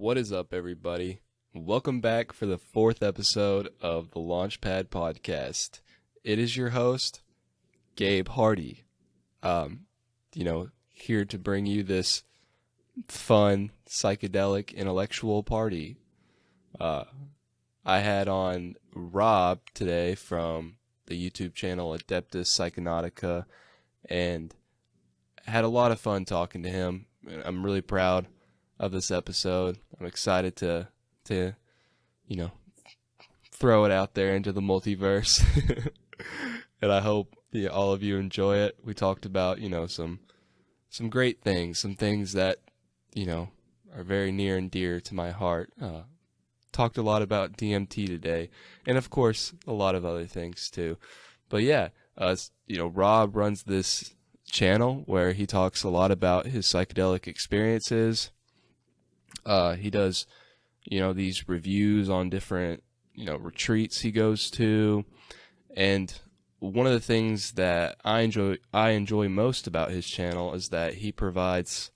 What is up, everybody? Welcome back for the fourth episode of the Launchpad podcast. It is your host, Gabe Hardy. Here to bring you this fun, psychedelic, intellectual party. I had on Rob today from the YouTube channel Adeptus Psychonautica, and had a lot of fun talking to him. I'm really proud of this episode. I'm excited to throw it out there into the multiverse. And I hope all of you enjoy it. We talked about, some great things, some things that, are very near and dear to my heart. Talked a lot about DMT today, and of course, a lot of other things too. But yeah, Rob runs this channel where he talks a lot about his psychedelic experiences. He does, these reviews on different, retreats he goes to. And one of the things that I enjoy most about his channel is that he provides,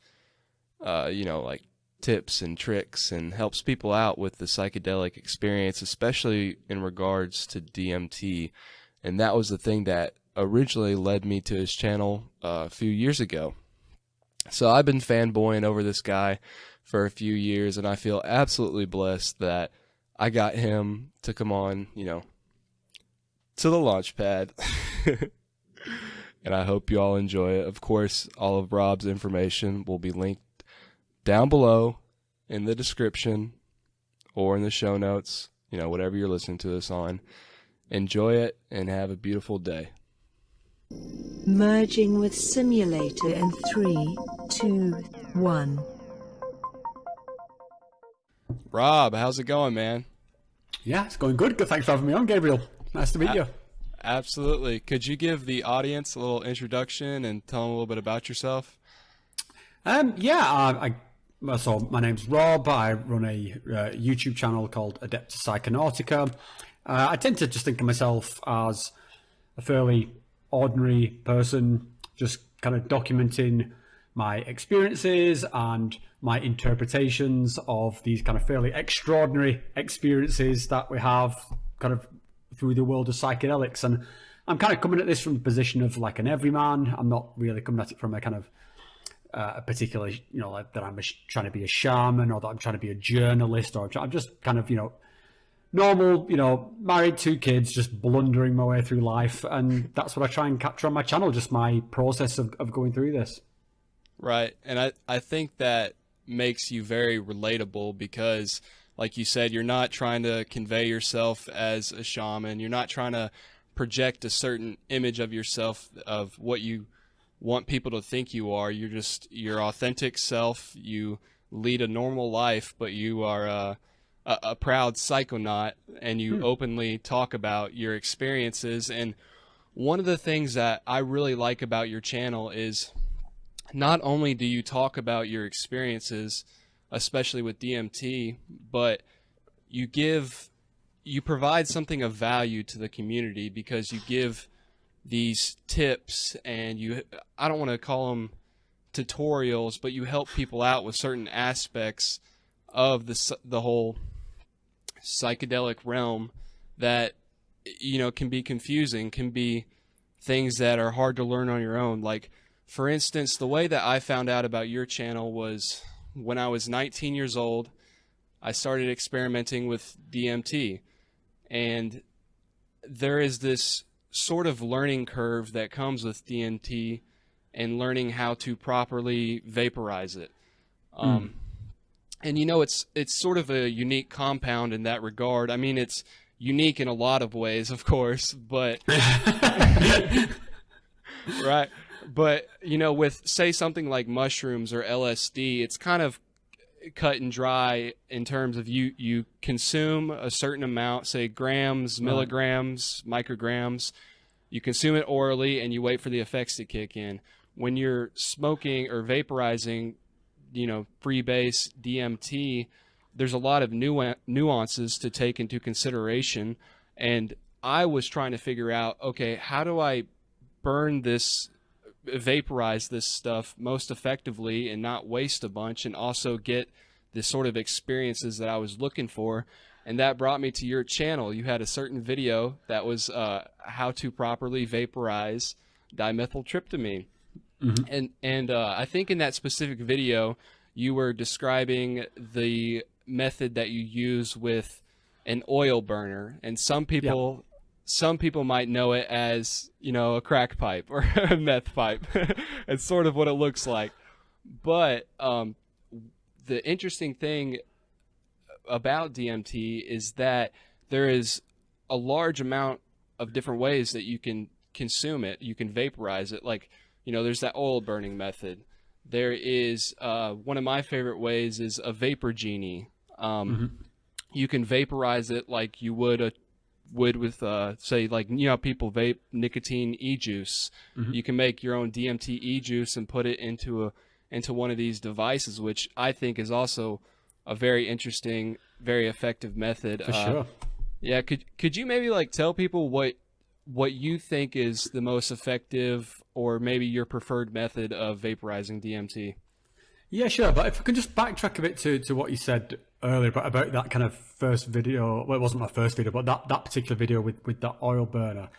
like tips and tricks and helps people out with the psychedelic experience, especially in regards to DMT. And that was the thing that originally led me to his channel a few years ago. So I've been fanboying over this guy for a few years, and I feel absolutely blessed that I got him to come on, to the Launchpad. And I hope you all enjoy it. Of course, all of Rob's information will be linked down below in the description or in the show notes, whatever you're listening to this on. Enjoy it and have a beautiful day. Merging with simulator in 3, 2, 1. Rob, how's it going, man? Yeah, it's going good. Good. Thanks for having me on, Gabriel. Nice to meet you. Absolutely. Could you give the audience a little introduction and tell them a little bit about yourself? So my name's Rob. I run a YouTube channel called Adeptus Psychonautica. I tend to just think of myself as a fairly ordinary person, just kind of documenting my experiences and my interpretations of these kind of fairly extraordinary experiences that we have kind of through the world of psychedelics. And I'm kind of coming at this from a position of like an everyman. I'm not really coming at it from a kind of a particular, like that I'm trying to be a shaman or that I'm trying to be a journalist, or I'm just kind of, normal, married, 2 kids, just blundering my way through life. And that's what I try and capture on my channel, just my process of going through this. Right. And I think that makes you very relatable because, like you said, you're not trying to convey yourself as a shaman. You're not trying to project a certain image of yourself of what you want people to think you are. You're just your authentic self. You lead a normal life, but you are a proud psychonaut, and you openly talk about your experiences. And one of the things that I really like about your channel is not only do you talk about your experiences, especially with DMT, but you provide something of value to the community because you give these tips, and I don't want to call them tutorials, but you help people out with certain aspects of the whole psychedelic realm that can be confusing, can be things that are hard to learn on your own. Like, for instance, the way that I found out about your channel was when I was 19 years old. I started experimenting with DMT, and there is this sort of learning curve that comes with DMT and learning how to properly vaporize it. And it's sort of a unique compound in that regard. I mean, it's unique in a lot of ways, of course, but right. But, with, say, something like mushrooms or LSD, it's kind of cut and dry in terms of you consume a certain amount, say grams, milligrams, micrograms. You consume it orally, and you wait for the effects to kick in. When you're smoking or vaporizing, freebase DMT, there's a lot of nuances to take into consideration. And I was trying to figure out, okay, how do I vaporize this stuff most effectively and not waste a bunch, and also get the sort of experiences that I was looking for. And that brought me to your channel. You had a certain video that was how to properly vaporize dimethyltryptamine. And I think in that specific video, you were describing the method that you use with an oil burner. And some people might know it as, you know, a crack pipe or a meth pipe. It's sort of what it looks like. But the interesting thing about DMT is that there is a large amount of different ways that you can consume it. You can vaporize it. Like, you know, there's that oil burning method. There is one of my favorite ways is a vapor genie. You can vaporize it like you would with say, like, you know, people vape nicotine e-juice. You can make your own DMT e-juice and put it into one of these devices, which I think is also a very interesting, very effective method. For sure. Yeah, could you maybe like tell people what you think is the most effective, or maybe your preferred method of vaporizing DMT? Yeah, sure. But if I could just backtrack a bit to what you said earlier about that kind of first video. Well, it wasn't my first video, but that particular video with that oil burner.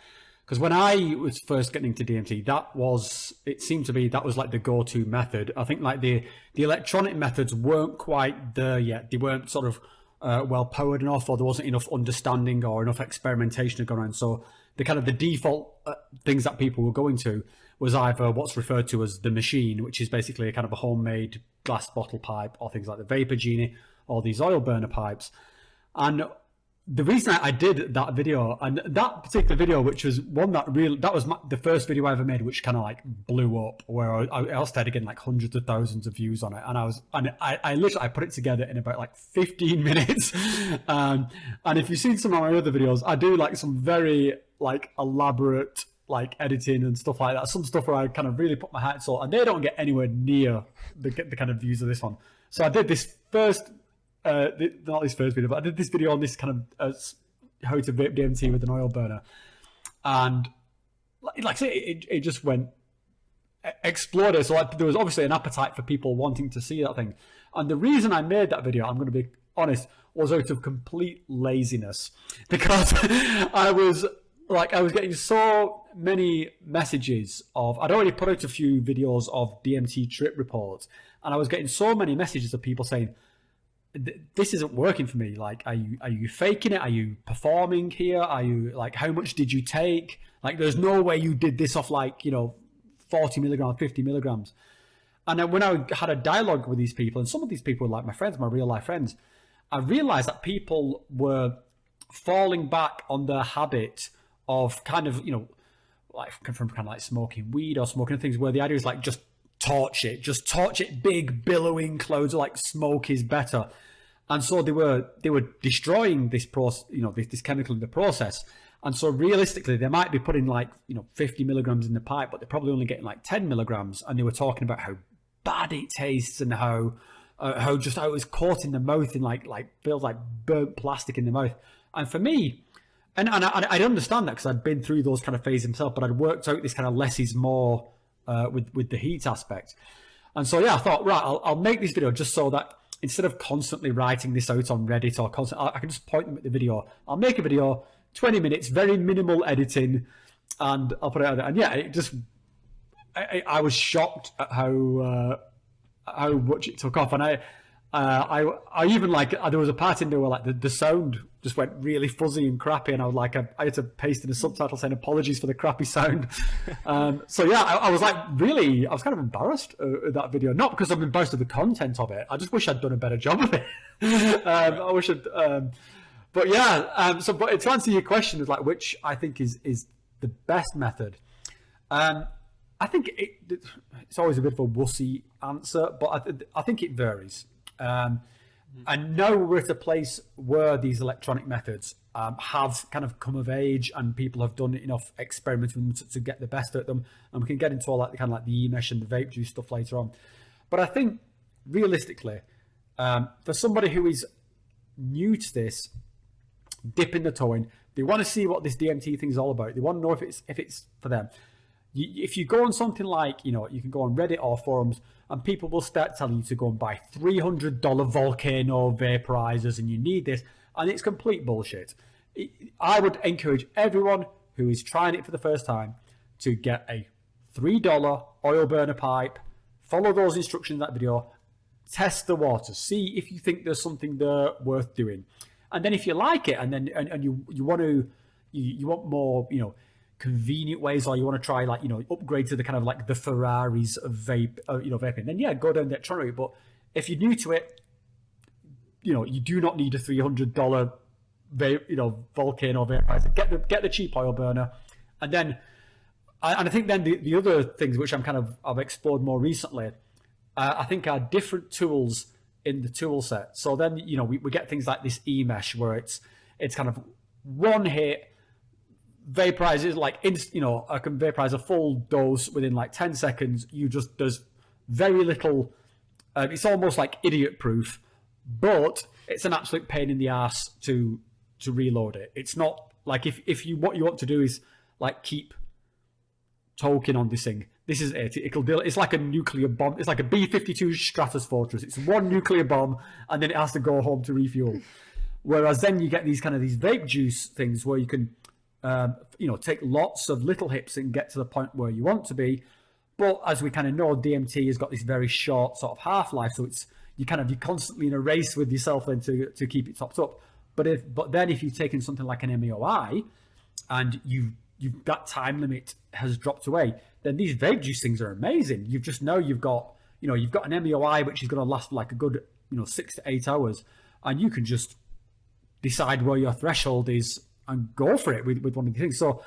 Because when I was first getting into DMT, it seemed to be that was like the go-to method. I think like the electronic methods weren't quite there yet. They weren't sort of well powered enough, or there wasn't enough understanding or enough experimentation going on. So the kind of the default things that people were going to was either what's referred to as the machine, which is basically a kind of a homemade glass bottle pipe, or things like the vapor genie, or these oil burner pipes. And the reason I did that video, and that particular video, which was one that was the first video I ever made, which kind of like blew up, where I started getting like hundreds of thousands of views on it, and I literally put it together in about like 15 minutes. And if you've seen some of my other videos, I do like some very like elaborate like editing and stuff like that. Some stuff where I kind of really put my heart and soul, and they don't get anywhere near the kind of views of this one. So I did this first. Not this first video, but I did this video on this kind of how to vape DMT with an oil burner, and like I say, it just went exploded. So like, there was obviously an appetite for people wanting to see that thing, and the reason I made that video, I'm going to be honest, was out of complete laziness, because I was getting so many messages of, I'd already put out a few videos of DMT trip reports, and I was getting so many messages of people saying, this isn't working for me. Like, are you faking it? Are you performing here? Are you like, how much did you take? Like, there's no way you did this off like, you know, 40 milligrams, 50 milligrams. And then when I had a dialogue with these people, and some of these people were like my friends, my real life friends, I realized that people were falling back on their habit of kind of, you know, like from kind of like smoking weed or smoking things, where the idea is like, just torch it, big billowing clouds of like smoke is better. And so they were destroying this process, you know, this chemical in the process. And so realistically, they might be putting like, you know, 50 milligrams in the pipe, but they're probably only getting like 10 milligrams. And they were talking about how bad it tastes, and how it was caught in the mouth and like feels like burnt plastic in the mouth. And for me, and I understand that, because I'd been through those kind of phases myself, but I'd worked out this kind of less is more with the heat aspect. And so yeah, I thought, right, I'll make this video just so that instead of constantly writing this out on Reddit or I can just point them at the video. I'll make a video, 20 minutes, very minimal editing, and I'll put it out there. And yeah, it just, I was shocked at how much it took off. And I even like, there was a part in there where like the sound just went really fuzzy and crappy, and I was like, I had to paste in a subtitle saying apologies for the crappy sound. So yeah, I was like, really, I was kind of embarrassed at that video, not because I'm embarrassed of the content of it. I just wish I'd done a better job of it. I wish I'd, but yeah, but to answer your question, is like, which I think is the best method. I think it's always a bit of a wussy answer, but I think it varies. And now we're at a place where these electronic methods have kind of come of age, and people have done enough experimenting to get the best at them. And we can get into all that kind of like the e-mesh and the vape juice stuff later on. But I think realistically, for somebody who is new to this, dipping the toe in, they want to see what this DMT thing is all about. They want to know if it's for them. if you go on something like, you can go on Reddit or forums, and people will start telling you to go and buy $300 volcano vaporizers, and you need this, and it's complete bullshit. I would encourage everyone who is trying it for the first time to get a $3 oil burner pipe, follow those instructions in that video, test the water, see if you think there's something there worth doing. And then if you like it, and then and you want more, convenient ways, or you want to try upgrade to the kind of like the Ferraris of vaping, then yeah, go down that route. But if you're new to it, you do not need a $300 volcano vaporizer. Get the cheap oil burner, and I think then the other things which I've explored more recently, I think are different tools in the tool set. So then we get things like this e-mesh, where it's kind of one hit, vaporizes I can vaporize a full dose within like 10 seconds. There's very little. It's almost like idiot proof, but it's an absolute pain in the ass to reload it. It's not like if you what you want to do is like keep token on this thing. This is it. It'll deal. It's like a nuclear bomb. It's like a B-52 Stratus Fortress. It's one nuclear bomb, and then it has to go home to refuel. Whereas then you get these vape juice things where you can, take lots of little hits and get to the point where you want to be. But as we kind of know, DMT has got this very short sort of half-life, so you're constantly in a race with yourself then to keep it topped up. But then if you've taken something like an MAOI and that time limit has dropped away, then these vape juice things are amazing. You've got an MAOI which is going to last for like a good 6 to 8 hours, and you can just decide where your threshold is and go for it with one of the things. So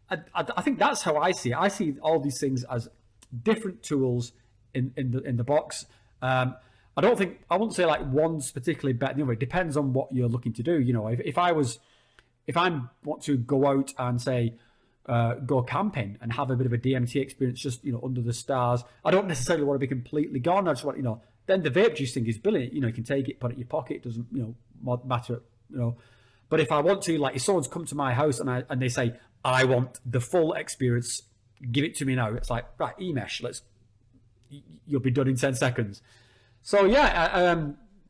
I think that's how I see it. I see all these things as different tools in the box. I wouldn't say like one's particularly better than the other. It depends on what you're looking to do. If I want to go out and say go camping and have a bit of a DMT experience just under the stars, I don't necessarily want to be completely gone. I just want then the vape juice thing is brilliant. You can take it, put it in your pocket. It doesn't matter. But if I want to, like if someone's come to my house and they say I want the full experience, give it to me now. It's like, right, e-mesh. You'll be done in 10 seconds. So yeah,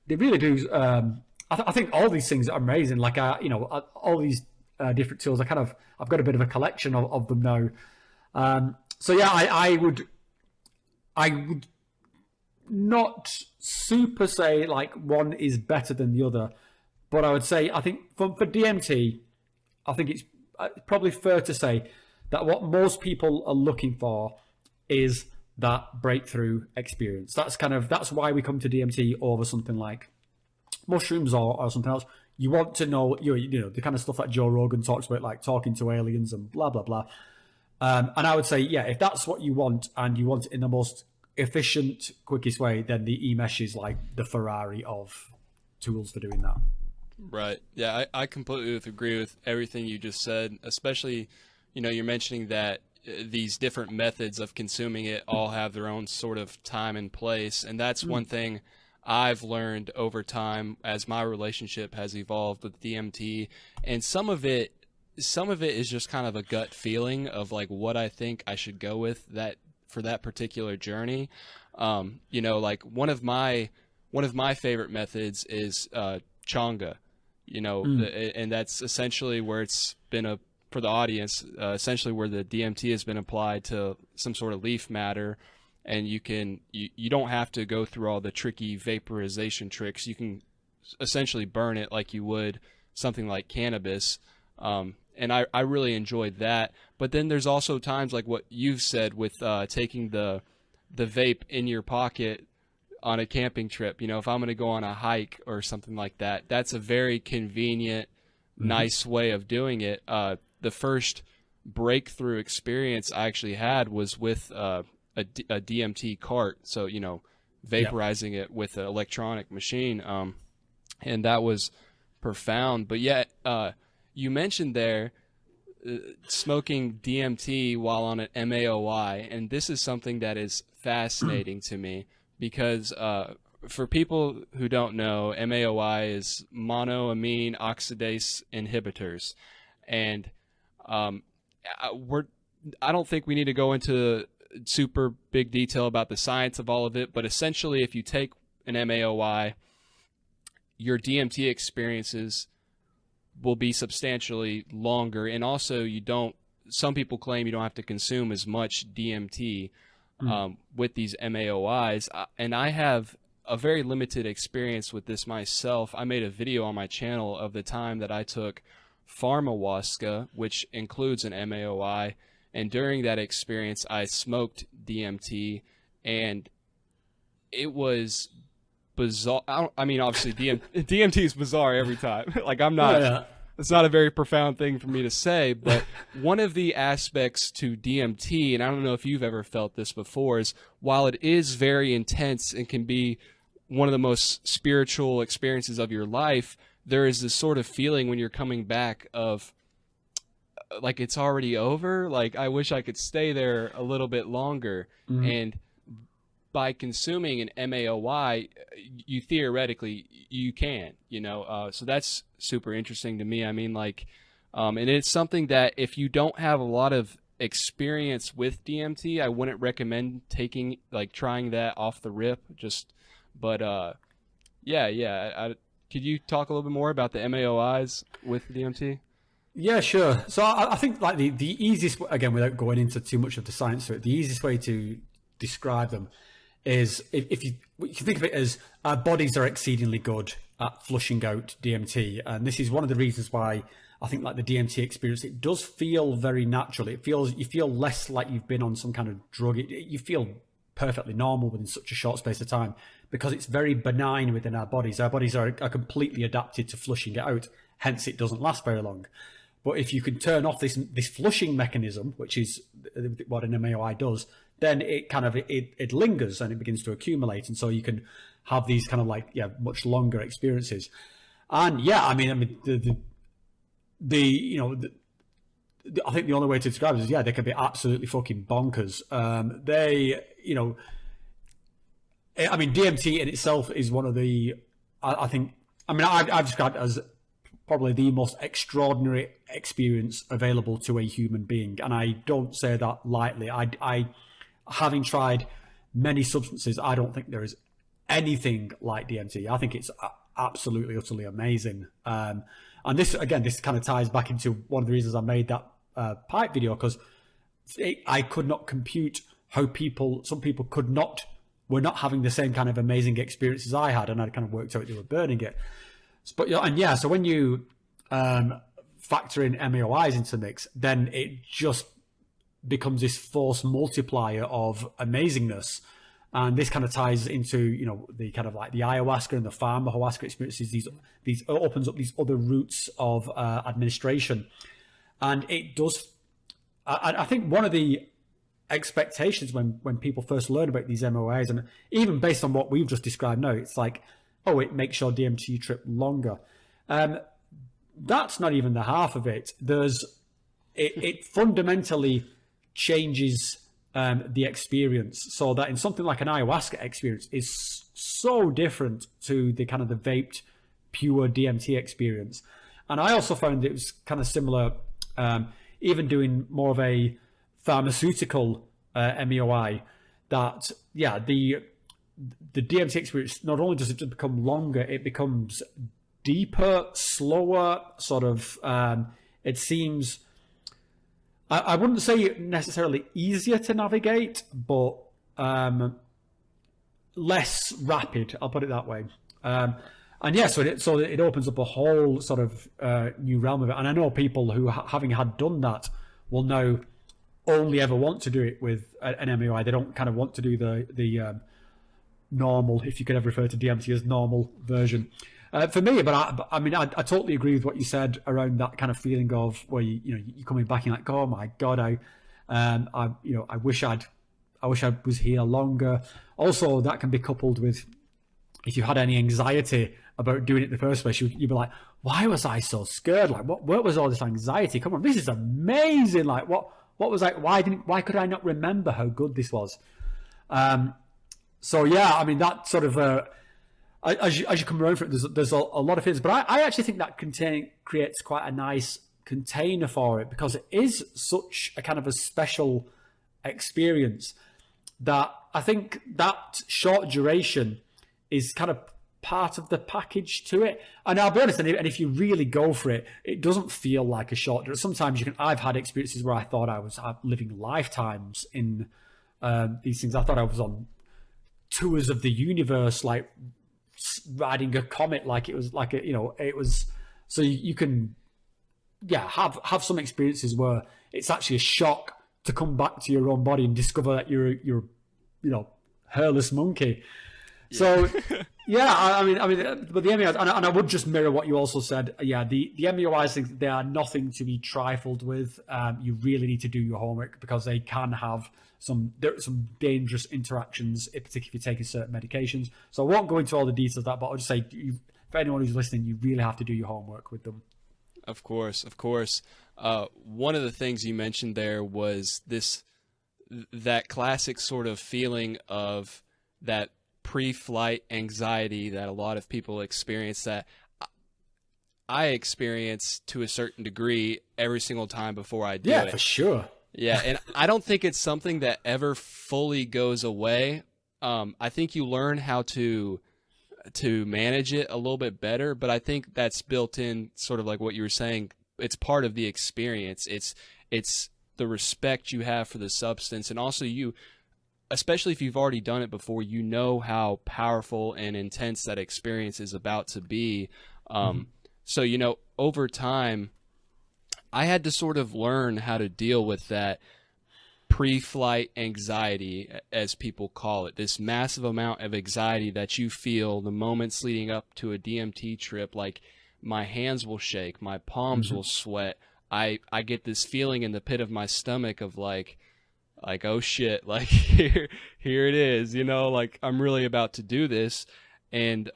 they really do. I think all these things are amazing. Like all these different tools. I've got a bit of a collection of them now. So yeah, I would not super say like one is better than the other, but I would say I think for DMT, I think it's probably fair to say that what most people are looking for is that breakthrough experience. That's why we come to DMT over something like mushrooms or something else. You want to know, the kind of stuff that Joe Rogan talks about, like talking to aliens and blah, blah, blah. And I would say, yeah, if that's what you want and you want it in the most efficient, quickest way, then the e-mesh is like the Ferrari of tools for doing that. Right. Yeah, I completely agree with everything you just said, especially, you're mentioning that these different methods of consuming it all have their own sort of time and place. And that's one thing I've learned over time as my relationship has evolved with DMT. And some of it is just kind of a gut feeling of like what I think I should go with that for that particular journey. Like one of my favorite methods is changa, and that's essentially where it's been for the audience, essentially where the DMT has been applied to some sort of leaf matter. And you don't have to go through all the tricky vaporization tricks. You can essentially burn it like you would something like cannabis. And I really enjoyed that. But then there's also times like what you've said with taking the vape in your pocket on a camping trip. If I'm going to go on a hike or something like that, that's a very convenient, nice way of doing it. The first breakthrough experience I actually had was with a DMT cart. So, vaporizing it with an electronic machine. And that was profound. But yet, you mentioned there smoking DMT while on an MAOI, and this is something that is fascinating to me because for people who don't know, MAOI is monoamine oxidase inhibitors, and I don't think we need to go into super big detail about the science of all of it, but essentially if you take an MAOI, your DMT experiences will be substantially longer, and also some people claim you don't have to consume as much DMT with these MAOIs, and I have a very limited experience with this myself. I made a video on my channel of the time that I took Pharmahuasca, which includes an MAOI, and during that experience I smoked DMT, and it was bizarre. I mean, obviously DMT is bizarre every time. Like, I'm not... Yeah. It's not a very profound thing for me to say, but one of the aspects to DMT, and I don't know if you've ever felt this before, is while it is very intense and can be one of the most spiritual experiences of your life, there is this sort of feeling when you're coming back of like it's already over. Like, I wish I could stay there a little bit longer. And by consuming an MAOI, you theoretically you can, so that's super interesting to me. I mean, like, and it's something that if you don't have a lot of experience with DMT, I wouldn't recommend trying that off the rip. But could you talk a little bit more about the MAOIs with DMT? Yeah, sure. So I think like the easiest, again, without going into too much of the science of it, the easiest way to describe them is if you think of it as our bodies are exceedingly good at flushing out DMT, and this is one of the reasons why I think like the DMT experience, it does feel very natural. You feel less like you've been on some kind of drug. You feel perfectly normal within such a short space of time because it's very benign within our bodies. Our bodies are completely adapted to flushing it out. Hence, it doesn't last very long. But if you can turn off this flushing mechanism, which is what an MAOI does, then it lingers and it begins to accumulate, and so you can have these kind of much longer experiences. And I think the only way to describe it is they can be absolutely fucking bonkers. DMT in itself is one of the I've described it as probably the most extraordinary experience available to a human being, and I don't say that lightly. I having tried many substances, I don't think there is anything like DMT. I think it's absolutely, utterly amazing. And this kind of ties back into one of the reasons I made that pipe video, because I could not compute how some people were not having the same kind of amazing experiences I had, and I kind of worked out they were burning it. So when you factor in MAOIs into the mix, then it just becomes this force multiplier of amazingness. And this kind of ties into, the kind of like the Ayahuasca and the Pharmahuasca experiences. These opens up these other routes of administration. And it does, I think one of the expectations when people first learn about these MOAs, and even based on what we've just described now, it's like, oh, it makes your DMT trip longer. That's not even the half of it. It fundamentally changes the experience, so that in something like an ayahuasca experience is so different to the kind of the vaped pure DMT experience. And I also found it was kind of similar, even doing more of a pharmaceutical MAOI, that the DMT experience, not only does it become longer, it becomes deeper, slower, sort of, it seems, I wouldn't say necessarily easier to navigate, but less rapid, I'll put it that way. So it opens up a whole sort of new realm of it. And I know people who, having had done that, will now only ever want to do it with an MAOI. They don't kind of want to do the normal, if you could ever refer to DMT as normal version. For me, but I totally agree with what you said around that kind of feeling of where you're coming back and like, oh my God, I wish I was here longer. Also, that can be coupled with, if you had any anxiety about doing it in the first place, you'd be like, why was I so scared? Like, what was all this anxiety? Come on, this is amazing. Like, what was I? Why could I not remember how good this was? That sort of. As you come around for it, there's a lot of things, but I actually think that creates quite a nice container for it, because it is such a kind of a special experience that I think that short duration is kind of part of the package to it. And I'll be honest, and if you really go for it, it doesn't feel like a short duration. Sometimes I've had experiences where I thought I was living lifetimes in these things. I thought I was on tours of the universe, like riding a comet, like it was like a, it was. So you can, have some experiences where it's actually a shock to come back to your own body and discover that you're hairless monkey. Yeah. So I mean, but the MAOIs, and I would just mirror what you also said. Yeah, the MAOIs things, they are nothing to be trifled with. You really need to do your homework, because they can have some dangerous interactions, particularly if you're taking certain medications. So I won't go into all the details of that, but I'll just say, for anyone who's listening, you really have to do your homework with them. Of course. One of the things you mentioned there was that classic sort of feeling of that pre-flight anxiety that a lot of people experience, that I experience to a certain degree every single time before I do it. Yeah, for sure. Yeah, and I don't think it's something that ever fully goes away. I think you learn how to manage it a little bit better, but I think that's built in, sort of like what you were saying. It's part of the experience. It's the respect you have for the substance, and also especially if you've already done it before, you know how powerful and intense that experience is about to be. So, over time, I had to sort of learn how to deal with that pre-flight anxiety, as people call it, this massive amount of anxiety that you feel the moments leading up to a DMT trip. Like, my hands will shake, my palms will sweat. I get this feeling in the pit of my stomach of like, oh shit, like here it is, like I'm really about to do this. And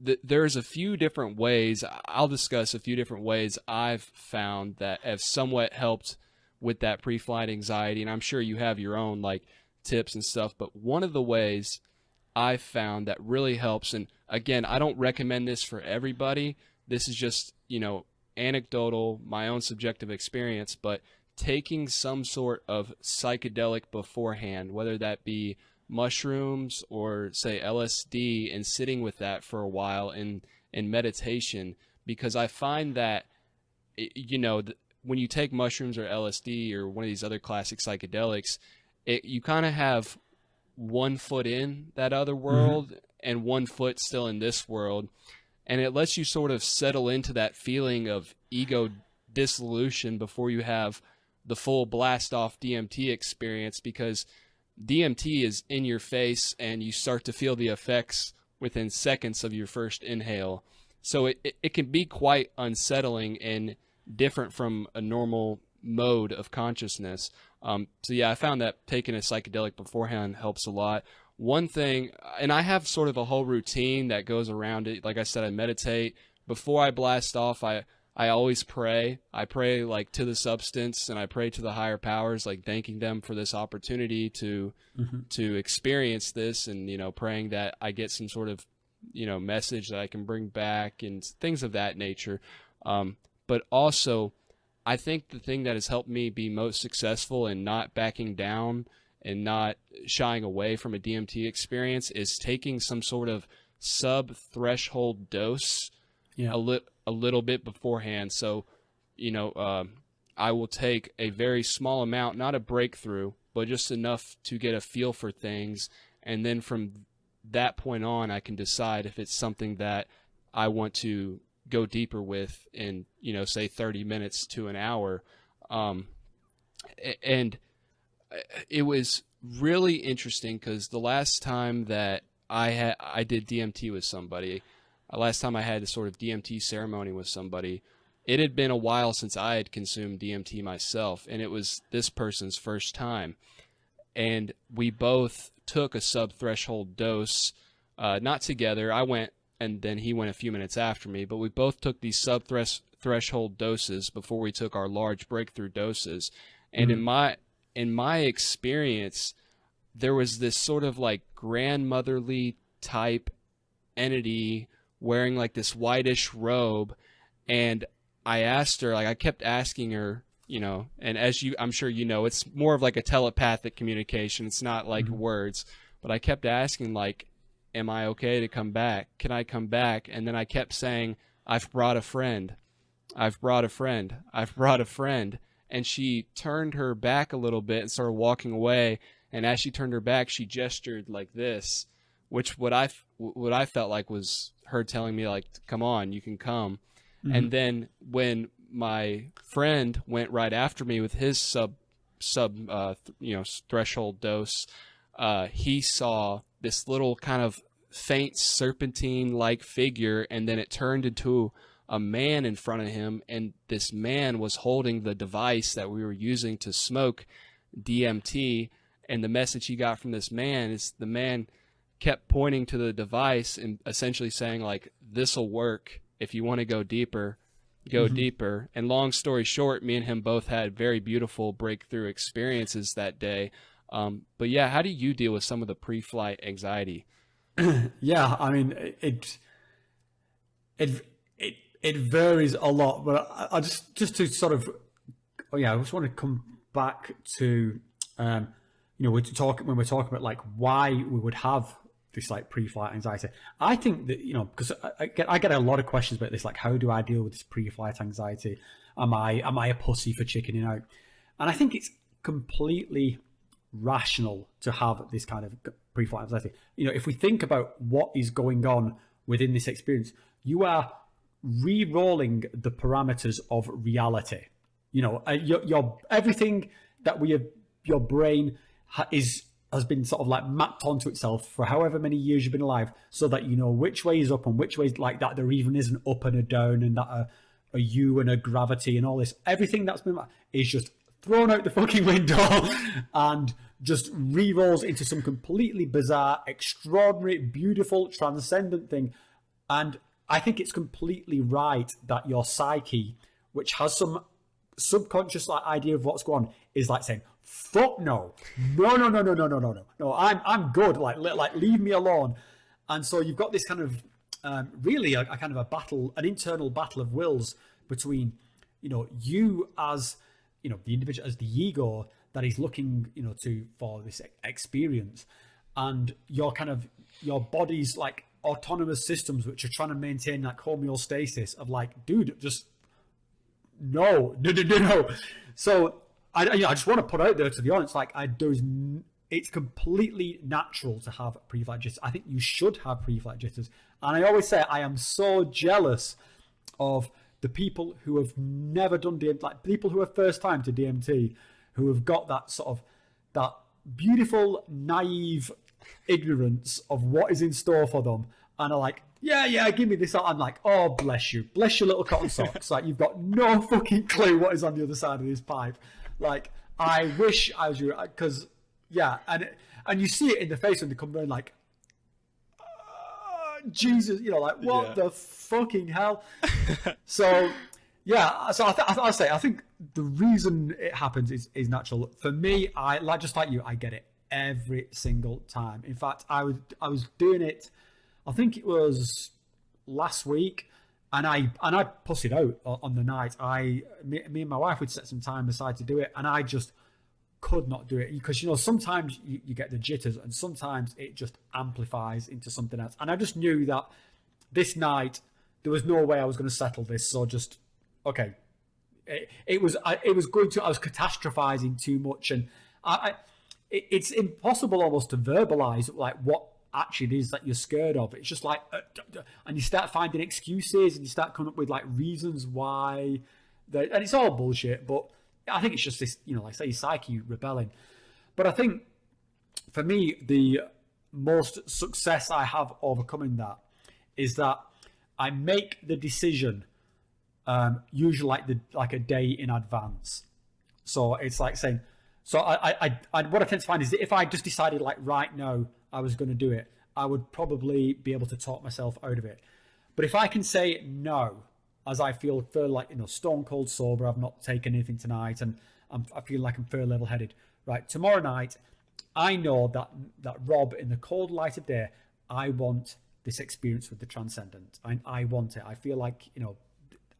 there's a few different ways. I'll discuss a few different ways I've found that have somewhat helped with that pre-flight anxiety, and I'm sure you have your own like tips and stuff, but one of the ways I've found that really helps, and again, I don't recommend this for everybody, this is just, anecdotal, my own subjective experience, but taking some sort of psychedelic beforehand, whether that be mushrooms or say LSD, and sitting with that for a while in meditation, because I find that, when you take mushrooms or LSD or one of these other classic psychedelics, you kind of have one foot in that other world and one foot still in this world. And it lets you sort of settle into that feeling of ego dissolution before you have the full blast off DMT experience, because DMT is in your face and you start to feel the effects within seconds of your first inhale. So it can be quite unsettling and different from a normal mode of consciousness. I found that taking a psychedelic beforehand helps a lot. One thing, and I have sort of a whole routine that goes around it. Like I said, I meditate. Before I blast off, I always pray. I pray like to the substance, and I pray to the higher powers, like thanking them for this opportunity to experience this, and praying that I get some sort of message that I can bring back and things of that nature. But also, I think the thing that has helped me be most successful in not backing down and not shying away from a DMT experience is taking some sort of sub-threshold dose a little bit beforehand. So, I will take a very small amount, not a breakthrough, but just enough to get a feel for things. And then from that point on, I can decide if it's something that I want to go deeper with in, say 30 minutes to an hour. And it was really interesting, because the last time that I did DMT with somebody, last time I had a sort of DMT ceremony with somebody, it had been a while since I had consumed DMT myself, and it was this person's first time. And we both took a sub-threshold dose, not together. I went, and then he went a few minutes after me, but we both took these sub-threshold doses before we took our large breakthrough doses. And in my experience, there was this sort of like grandmotherly type entity wearing like this whitish robe, and I asked her, like I kept asking her, you know, and I'm sure you know, it's more of like a telepathic communication. It's not like words, but I kept asking like, am I okay to come back? Can I come back? And then I kept saying, I've brought a friend. I've brought a friend. I've brought a friend. And she turned her back a little bit and started walking away. And as she turned her back, she gestured like this, which what I felt like was her telling me like, come on, you can come. And then when my friend went right after me with his threshold dose, he saw this little kind of faint serpentine-like figure, and then it turned into a man in front of him, and this man was holding the device that we were using to smoke DMT. And the message he got from this man is the man kept pointing to the device and essentially saying like, this'll work if you want to go deeper. Go deeper. And long story short, me and him both had very beautiful breakthrough experiences that day. But yeah, how do you deal with some of the pre-flight anxiety? Yeah, I mean, it varies a lot, but I just to sort of, I just want to come back to, when we're talking about like why we would have this like pre-flight anxiety. I think that, because I get a lot of questions about this, like how do I deal with this pre-flight anxiety? Am I a pussy for chickening out? And I think it's completely rational to have this kind of pre-flight anxiety. If we think about what is going on within this experience, you are re-rolling the parameters of reality. Your everything that your brain has been sort of like mapped onto itself for however many years you've been alive, so that you know which way is up and which way is like that. There even is an up and a down, and that a you and a gravity and all this. Everything that's been is just thrown out the fucking window and just re-rolls into some completely bizarre, extraordinary, beautiful, transcendent thing. And I think it's completely right that your psyche, which has some subconscious like idea of what's going on, is like saying, fuck no, I'm good, like leave me alone. And so you've got this kind of really a kind of a battle, an internal battle of wills between you as the individual, as the ego that is looking for this experience, and your body's like autonomous systems which are trying to maintain like homeostasis of like, dude, just no. So I just want to put out there to the audience, like it's completely natural to have pre-flight jitters. I think you should have pre-flight jitters. And I always say I am so jealous of the people who have never done DMT, like people who are first time to DMT, who have got that sort of that beautiful, naive ignorance of what is in store for them, and are like, yeah, give me this. I'm like, oh, bless your little cotton socks. Like, you've got no fucking clue what is on the other side of this pipe. Like, I wish I was you, because and you see it in the face when they come around, like, Jesus, like, what the fucking hell? So I think the reason it happens is natural. For me, I like, just like you, I get it every single time. In fact, I was doing it, I think it was last week, and I pussied out on the night. Me and my wife would set some time aside to do it, and I just could not do it, because sometimes you get the jitters, and sometimes it just amplifies into something else. And I just knew that this night there was no way I was going to settle this. So just okay, I was catastrophizing too much, and it's impossible almost to verbalize like what actually it is that you're scared of. It's just like, and you start finding excuses, and you start coming up with like reasons why, and it's all bullshit. But I think it's just this, like say, psyche rebelling. But I think for me, the most success I have overcoming that is that I make the decision usually like a day in advance. So it's like saying, so I what I tend to find is that if I just decided like right now I was going to do it, I would probably be able to talk myself out of it. But if I can say no, as I feel like stone cold sober, I've not taken anything tonight, and I feel like I'm fairly level headed. Right, tomorrow night, I know that Rob, in the cold light of day, I want this experience with the transcendent. I want it. I feel like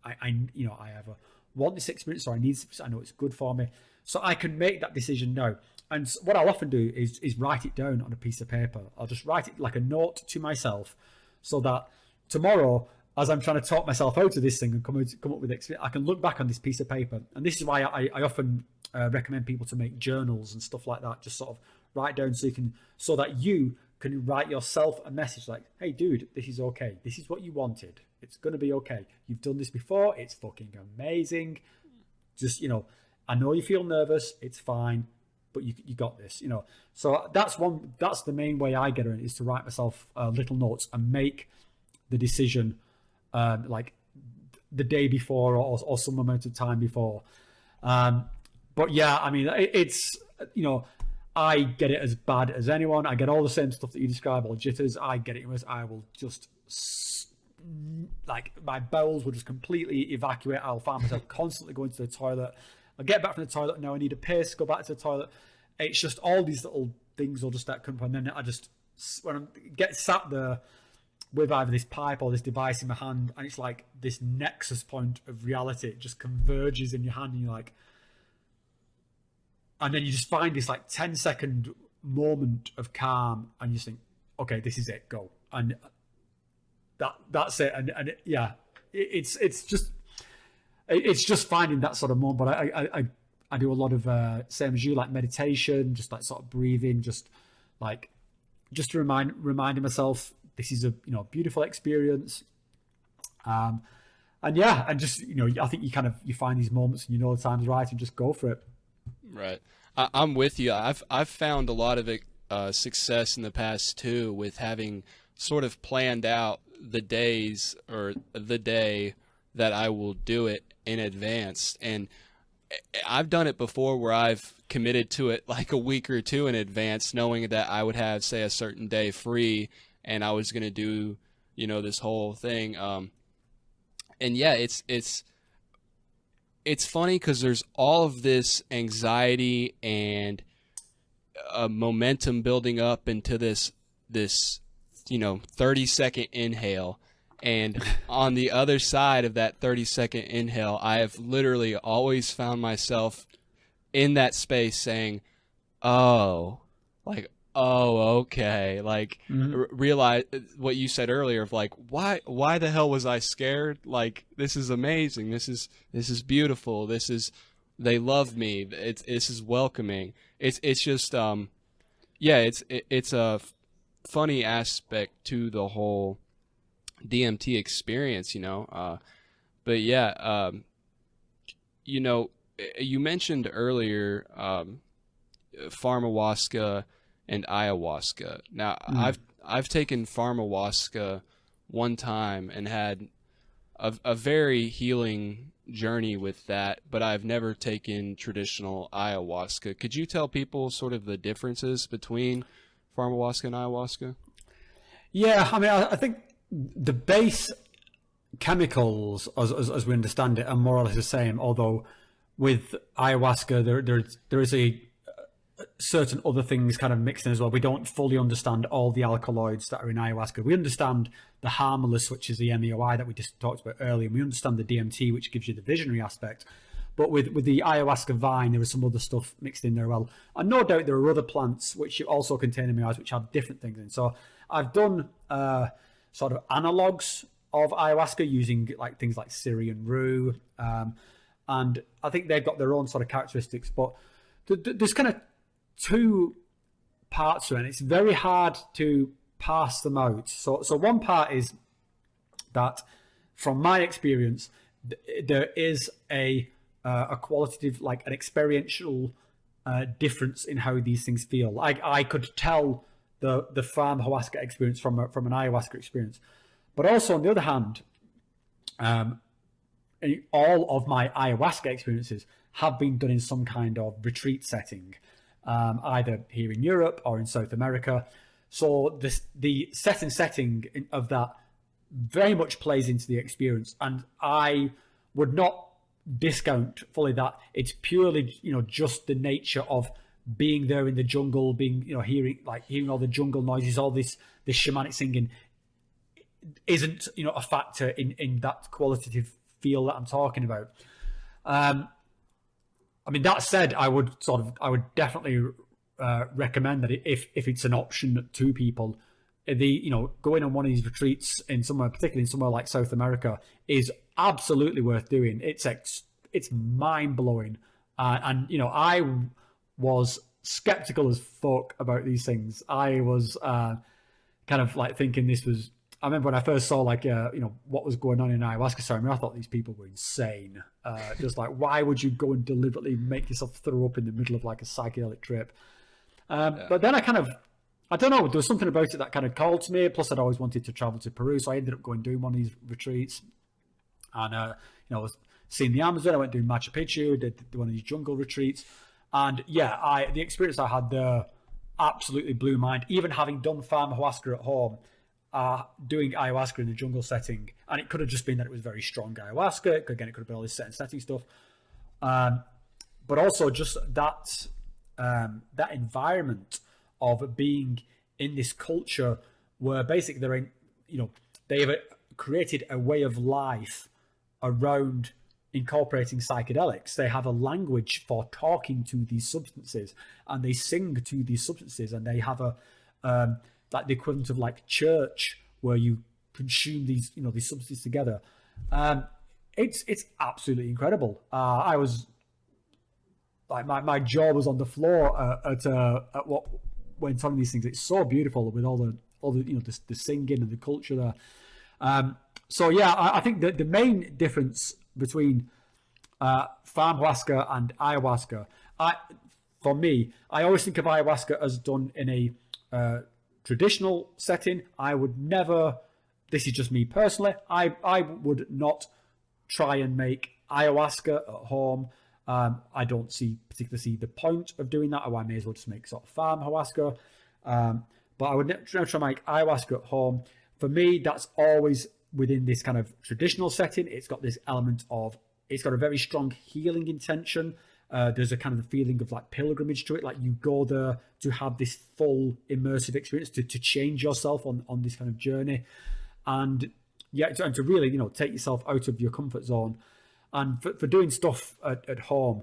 I either want this experience or I know it's good for me. So I can make that decision now. And what I'll often do is write it down on a piece of paper. I'll just write it like a note to myself, so that tomorrow, as I'm trying to talk myself out of this thing and come up with experience, I can look back on this piece of paper. And this is why I often recommend people to make journals and stuff like that. Just sort of write down so that you can write yourself a message like, hey, dude, this is okay. This is what you wanted. It's going to be okay. You've done this before. It's fucking amazing. Just, I know you feel nervous. It's fine. But you got this, So that's the main way I get it, is to write myself little notes and make the decision like the day before or some amount of time before. But yeah, I mean, it's, I get it as bad as anyone. I get all the same stuff that you describe, all jitters. I get it. I will just, like, my bowels will just completely evacuate. I'll find myself constantly going to the toilet. I'll get back from the toilet. Now I need a piss, go back to the toilet. It's just all these little things will just start coming up. And then when I get sat there with either this pipe or this device in my hand, and it's like this nexus point of reality, it just converges in your hand, and you're like, and then you just find this like 10-second moment of calm, and you just think, okay, this is it, go. And that's it. And yeah, it's just finding that sort of moment. But I do a lot of same as you, like meditation, just like sort of breathing, just to reminding myself this is a beautiful experience. And yeah, and just I think you find these moments and the time's right and just go for it. Right. I'm with you. I've found a lot of success in the past too, with having sort of planned out the days or the day that I will do it in advance. And I've done it before where I've committed to it like a week or two in advance, knowing that I would have, say, a certain day free and I was going to do, this whole thing. And yeah, it's funny because there's all of this anxiety and momentum building up into this 30-second inhale. And on the other side of that 30-second inhale, I have literally always found myself in that space saying, oh, okay. Like, realize what you said earlier of like, why the hell was I scared? Like, this is amazing. This is beautiful. They love me. This is welcoming. It's just, it's a funny aspect to the whole DMT experience, but yeah, you mentioned earlier Pharmahuasca and Ayahuasca. Now, I've taken Pharmahuasca one time and had a very healing journey with that, but I've never taken traditional Ayahuasca. Could you tell people sort of the differences between Pharmahuasca and Ayahuasca? Yeah, I mean, I think the base chemicals, as we understand it, are more or less the same. Although with ayahuasca, there is a certain other things kind of mixed in as well. We don't fully understand all the alkaloids that are in ayahuasca. We understand the harmless, which is the MAOI that we just talked about earlier. And we understand the DMT, which gives you the visionary aspect. But with the ayahuasca vine, there is some other stuff mixed in there as well. And no doubt there are other plants which also contain MAOIs, which have different things in. So I've done sort of analogues of ayahuasca using like things like Syrian rue, and I think they've got their own sort of characteristics. But there's kind of two parts to it, and it's very hard to parse them out. So one part is that, from my experience, there is a qualitative, like an experiential difference in how these things feel. I could tell the Pharmahuasca experience from an ayahuasca experience. But also, on the other hand, all of my ayahuasca experiences have been done in some kind of retreat setting, either here in Europe or in South America. So the setting of that very much plays into the experience. And I would not discount fully that it's purely, just the nature of being there in the jungle, being, hearing all the jungle noises, all this shamanic singing isn't, a factor in that qualitative feel that I'm talking about. I mean, that said, I would definitely recommend that if it's an option to people, going on one of these retreats in somewhere, particularly in somewhere like South America, is absolutely worth doing. It's mind blowing, and I was skeptical as fuck about these things. I was kind of like thinking this was. I remember when I first saw what was going on in ayahuasca ceremony, I thought these people were insane. Just like, why would you go and deliberately make yourself throw up in the middle of like a psychedelic trip? But then I don't know, there was something about it that kind of called to me. Plus, I'd always wanted to travel to Peru, so I ended up doing one of these retreats. And I was seeing the Amazon. I went doing Machu Picchu, did one of these jungle retreats, and yeah, the experience I had there absolutely blew my mind. Even having done Pharmahuasca at home. Doing ayahuasca in a jungle setting, and it could have just been that it was very strong ayahuasca. Again, it could have been all this set and setting stuff, but also just that environment of being in this culture where basically they have created a way of life around incorporating psychedelics. They have a language for talking to these substances, and they sing to these substances, and they have like the equivalent of like church where you consume these substances together. It's absolutely incredible. I was like my jaw was on the floor at what when telling these things. It's so beautiful with all the the singing and the culture there. So yeah, I think that the main difference between Pharmahuasca and ayahuasca, for me, I always think of ayahuasca as done in a traditional setting. I would never, this is just me personally, I would not try and make ayahuasca at home. I don't particularly see the point of doing that, or I may as well just make sort of Pharmahuasca. But I would never try and make ayahuasca at home. For me, that's always within this kind of traditional setting. It's got this element of, it's got a very strong healing intention. There's a kind of feeling of like pilgrimage to it, like you go there to have this full immersive experience, to change yourself on this kind of journey, and to really take yourself out of your comfort zone. And for doing stuff at home,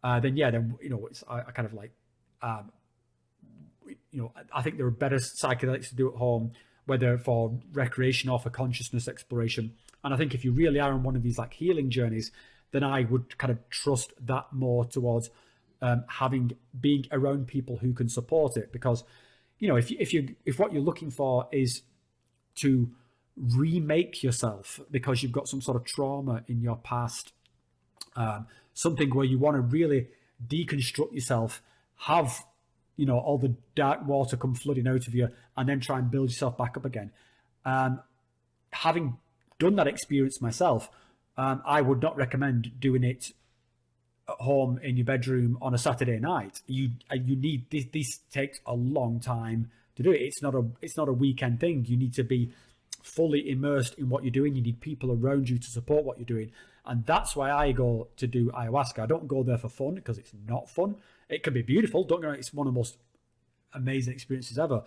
then it's I kind of like I think there are better psychedelics to do at home, whether for recreation or for consciousness exploration. And I think if you really are on one of these like healing journeys, then I would kind of trust that more towards being around people who can support it. Because, if what you're looking for is to remake yourself because you've got some sort of trauma in your past, something where you want to really deconstruct yourself, have, all the dark water come flooding out of you, and then try and build yourself back up again. Having done that experience myself, I would not recommend doing it at home in your bedroom on a Saturday night. You need this takes a long time to do it. It's not a weekend thing. You need to be fully immersed in what you're doing. You need people around you to support what you're doing, and that's why I go to do ayahuasca. I don't go there for fun, because it's not fun. It can be beautiful. Don't get me wrong, it's one of the most amazing experiences ever,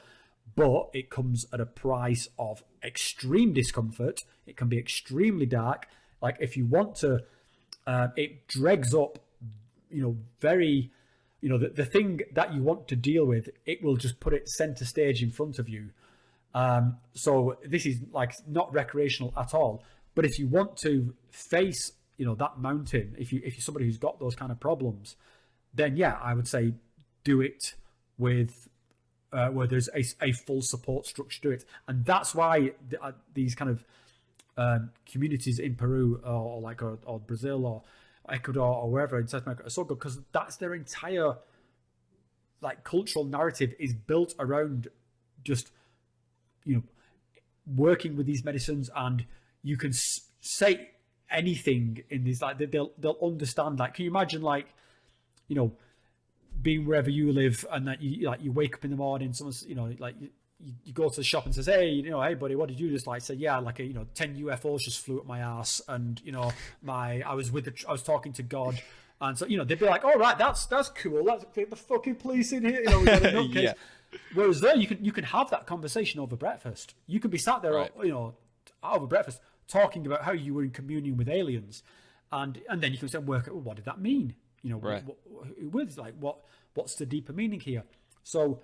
but it comes at a price of extreme discomfort. It can be extremely dark. Like if you want to, it dregs up, very, the thing that you want to deal with, it will just put it center stage in front of you. So this is like not recreational at all. But if you want to face, that mountain, if you're somebody who's got those kind of problems, then yeah, I would say do it with where there's a full support structure to it. And that's why these kind of communities in Peru or Brazil or Ecuador or wherever in South America are so good, because that's their entire like cultural narrative is built around just working with these medicines, and you can say anything in these, like they'll understand. Like, can you imagine like being wherever you live, and that you wake up in the morning, someone's you go to the shop and says, hey, hey buddy, what did you just like? Say, yeah, like 10 UFOs just flew up my ass, and I was talking to God, and so they'd be like, all right, that's cool. Let's get the fucking police in here. We got a nutcase. Yeah. Whereas there, you can have that conversation over breakfast. You can be sat there, right, over breakfast, talking about how you were in communion with aliens, and then you can say, work out, well, what did that mean? You know, Right. what's the deeper meaning here? So,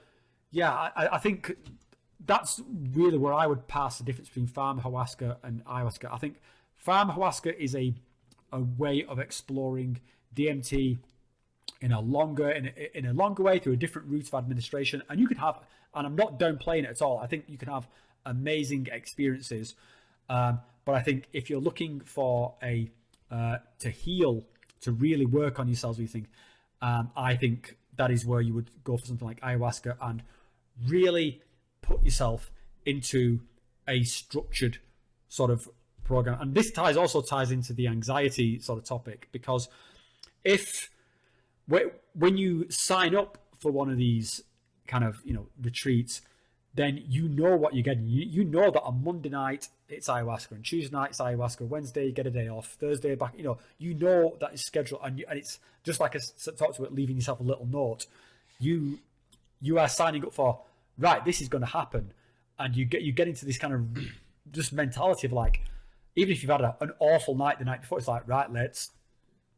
yeah, I think that's really where I would pass the difference between Pharmahuasca and Ayahuasca. I think Pharmahuasca is a way of exploring DMT in a longer way through a different route of administration, and you could have, and I'm not downplaying it at all, I think you can have amazing experiences, but I think if you're looking for to heal, to really work on yourselves, I think that is where you would go for something like Ayahuasca and really put yourself into a structured sort of program. And this also ties into the anxiety sort of topic, because when you sign up for one of these kind of, retreats, then you know what you're getting. You know that on Monday night it's Ayahuasca, and Tuesday night it's Ayahuasca, Wednesday you get a day off, Thursday back. You know that is scheduled, and it's just like I talked about, leaving yourself a little note. You are signing up for, right, this is going to happen, and you get into this kind of just mentality of like, even if you've had an awful night the night before, it's like, right, let's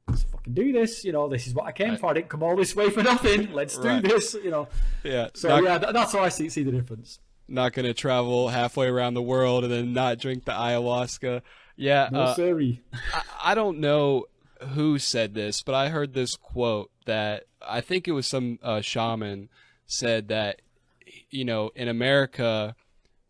fucking do this. This is what I came for. I didn't come all this way for nothing. Let's do this. Yeah. So that's how I see the difference. Not going to travel halfway around the world and then not drink the ayahuasca. Yeah. No, sorry. I don't know who said this, but I heard this quote that I think it was some shaman said that, in America,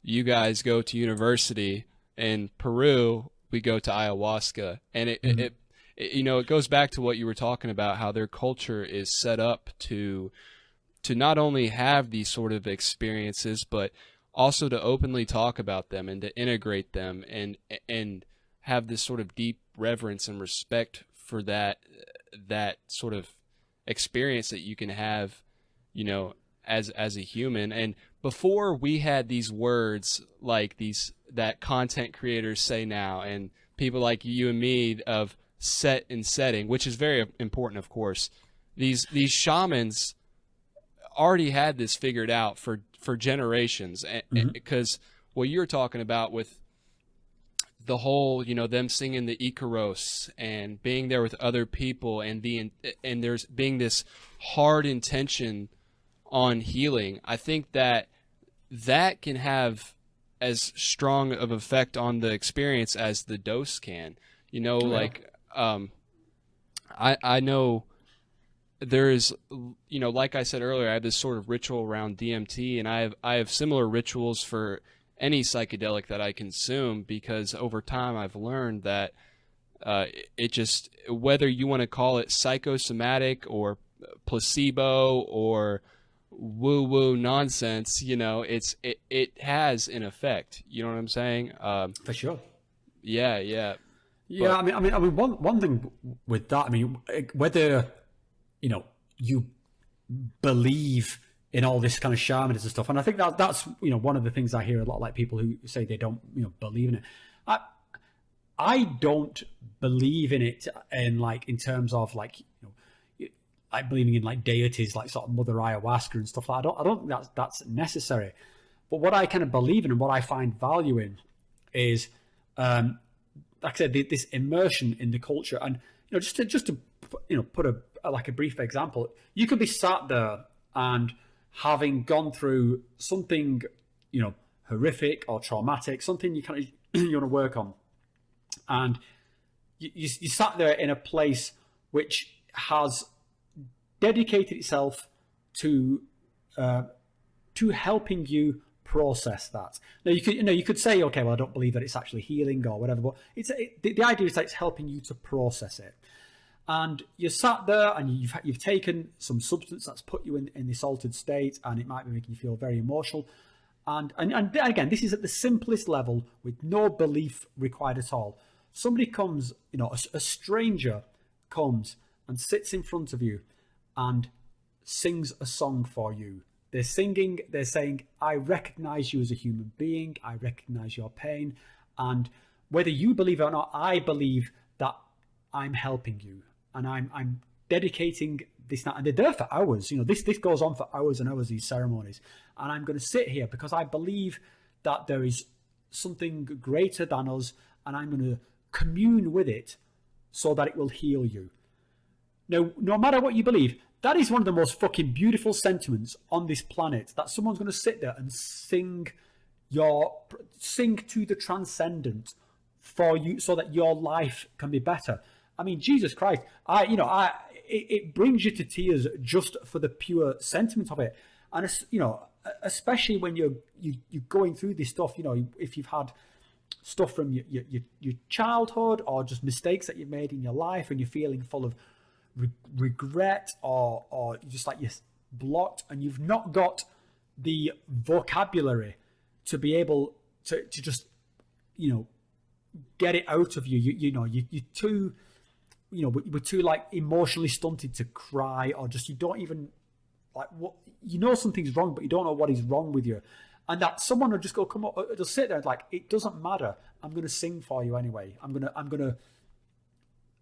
you guys go to university. In Peru, we go to ayahuasca. And it goes back to what you were talking about, how their culture is set up to not only have these sort of experiences, but also to openly talk about them and to integrate them and have this sort of deep reverence and respect for that sort of experience that you can have, as a human. And before we had these words like these that content creators say now, and people like you and me of set and setting, which is very important, of course, these shamans already had this figured out for generations, because what you're talking about with the whole, them singing the Icaros and being there with other people and there's being this hard intention on healing, I think that can have as strong of effect on the experience as the dose can. I know there is, like I said earlier, I have this sort of ritual around DMT, and I have similar rituals for any psychedelic that I consume, because over time I've learned that it just, whether you want to call it psychosomatic or placebo or woo-woo nonsense, it has an effect. You know what I'm saying? For sure. Yeah. Yeah, I mean, one thing with that, whether you believe in all this kind of shamanism stuff, and I think that's one of the things I hear a lot, like people who say they don't believe in it. I don't believe in it, in terms of like believing in like deities, like sort of Mother Ayahuasca and stuff like that. I don't think that's necessary. But what I kind of believe in and what I find value in is, like I said, this immersion in the culture. And just to put a brief example, you could be sat there and having gone through something horrific or traumatic, something you want to work on, and you sat there in a place which has dedicated itself to helping you process that. Now you could say, okay, well, I don't believe that it's actually healing or whatever, but the idea is that it's helping you to process it. And you're sat there and you've taken some substance that's put you in this altered state, and it might be making you feel very emotional. And again, this is at the simplest level with no belief required at all. Somebody comes, a stranger comes and sits in front of you and sings a song for you. They're saying, I recognize you as a human being. I recognize your pain. And whether you believe it or not, I believe that I'm helping you. And I'm dedicating this night. And they're there for hours. This goes on for hours and hours, these ceremonies. And I'm going to sit here because I believe that there is something greater than us. and I'm going to commune with it so that it will heal you. Now, no matter what you believe, that is one of the most fucking beautiful sentiments on this planet, that someone's going to sit there and sing to the transcendent for you so that your life can be better. I mean, Jesus Christ, it brings you to tears just for the pure sentiment of it. And it's, especially when you're going through this stuff, if you've had stuff from your childhood or just mistakes that you've made in your life and you're feeling full of regret or just like you're blocked and you've not got the vocabulary to be able to just get it out of you. You're too we're too like emotionally stunted to cry, or just you don't even like what something's wrong but you don't know what is wrong with you, and that someone will just go come up, just sit there and like, it doesn't matter, I'm going to sing for you anyway. I'm gonna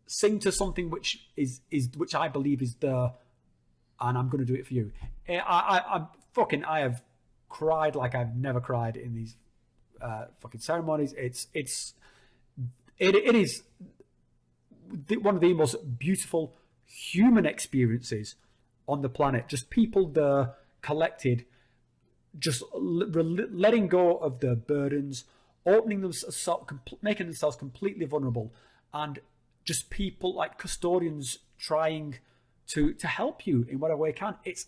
sing to something which I believe is there, and I'm going to do it for you. I have cried like I've never cried in these fucking ceremonies. It is one of the most beautiful human experiences on the planet. Just people there collected, just letting go of their burdens, opening themselves, making themselves completely vulnerable, and just people like custodians trying to help you in whatever way they can. It's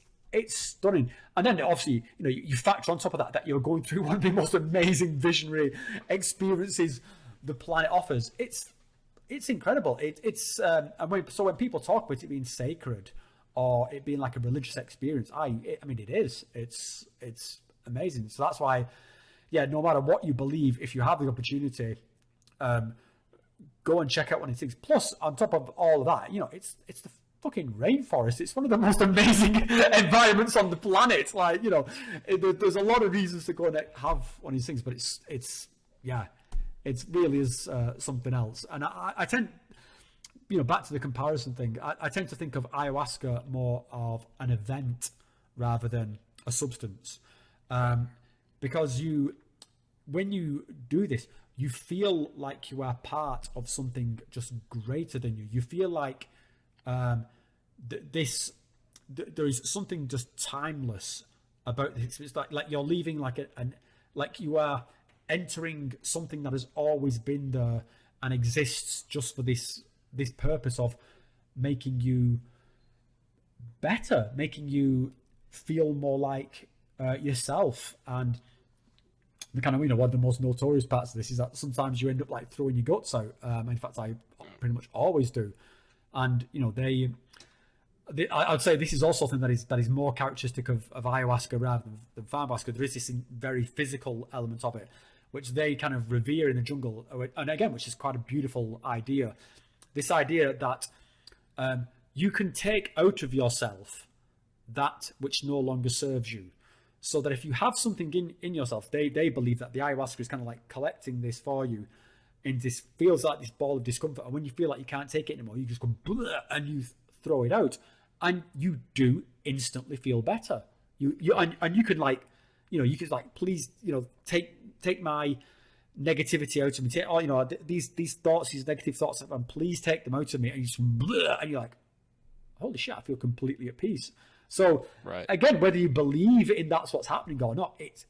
stunning. And then obviously, you factor on top of that you're going through one of the most amazing visionary experiences the planet offers. It's incredible. And when people talk about it being sacred or it being like a religious experience, I mean it is. It's amazing. So that's why, no matter what you believe, if you have the opportunity, go and check out one of these things. Plus, on top of all of that, it's the fucking rainforest. It's one of the most amazing environments on the planet. Like, there's a lot of reasons to go and have one of these things, but it really is something else. And I tend, back to the comparison thing, I tend to think of ayahuasca more of an event rather than a substance. Because when you do this, you feel like you are part of something just greater than you. You feel like there is something just timeless about this. It's like you're leaving like you are entering something that has always been there and exists just for this purpose of making you better, making you feel more like yourself. And the kind of one of the most notorious parts of this is that sometimes you end up like throwing your guts out. In fact, I pretty much always do. And I'd say this is also something that is more characteristic of ayahuasca rather than Pharmahuasca. There is this very physical element of it, which they kind of revere in the jungle, and again, which is quite a beautiful idea. This idea that you can take out of yourself that which no longer serves you. So that if you have something in yourself, they believe that the ayahuasca is kind of like collecting this for you, and this feels like this ball of discomfort. And when you feel like you can't take it anymore, you just go bleh, and you throw it out, and you do instantly feel better. You can like, you could like, please, take my negativity out of me. Take, these thoughts, these negative thoughts, and please take them out of me. And you just bleh, and you're like, holy shit, I feel completely at peace. So right. Again, whether you believe in that's what's happening or not, it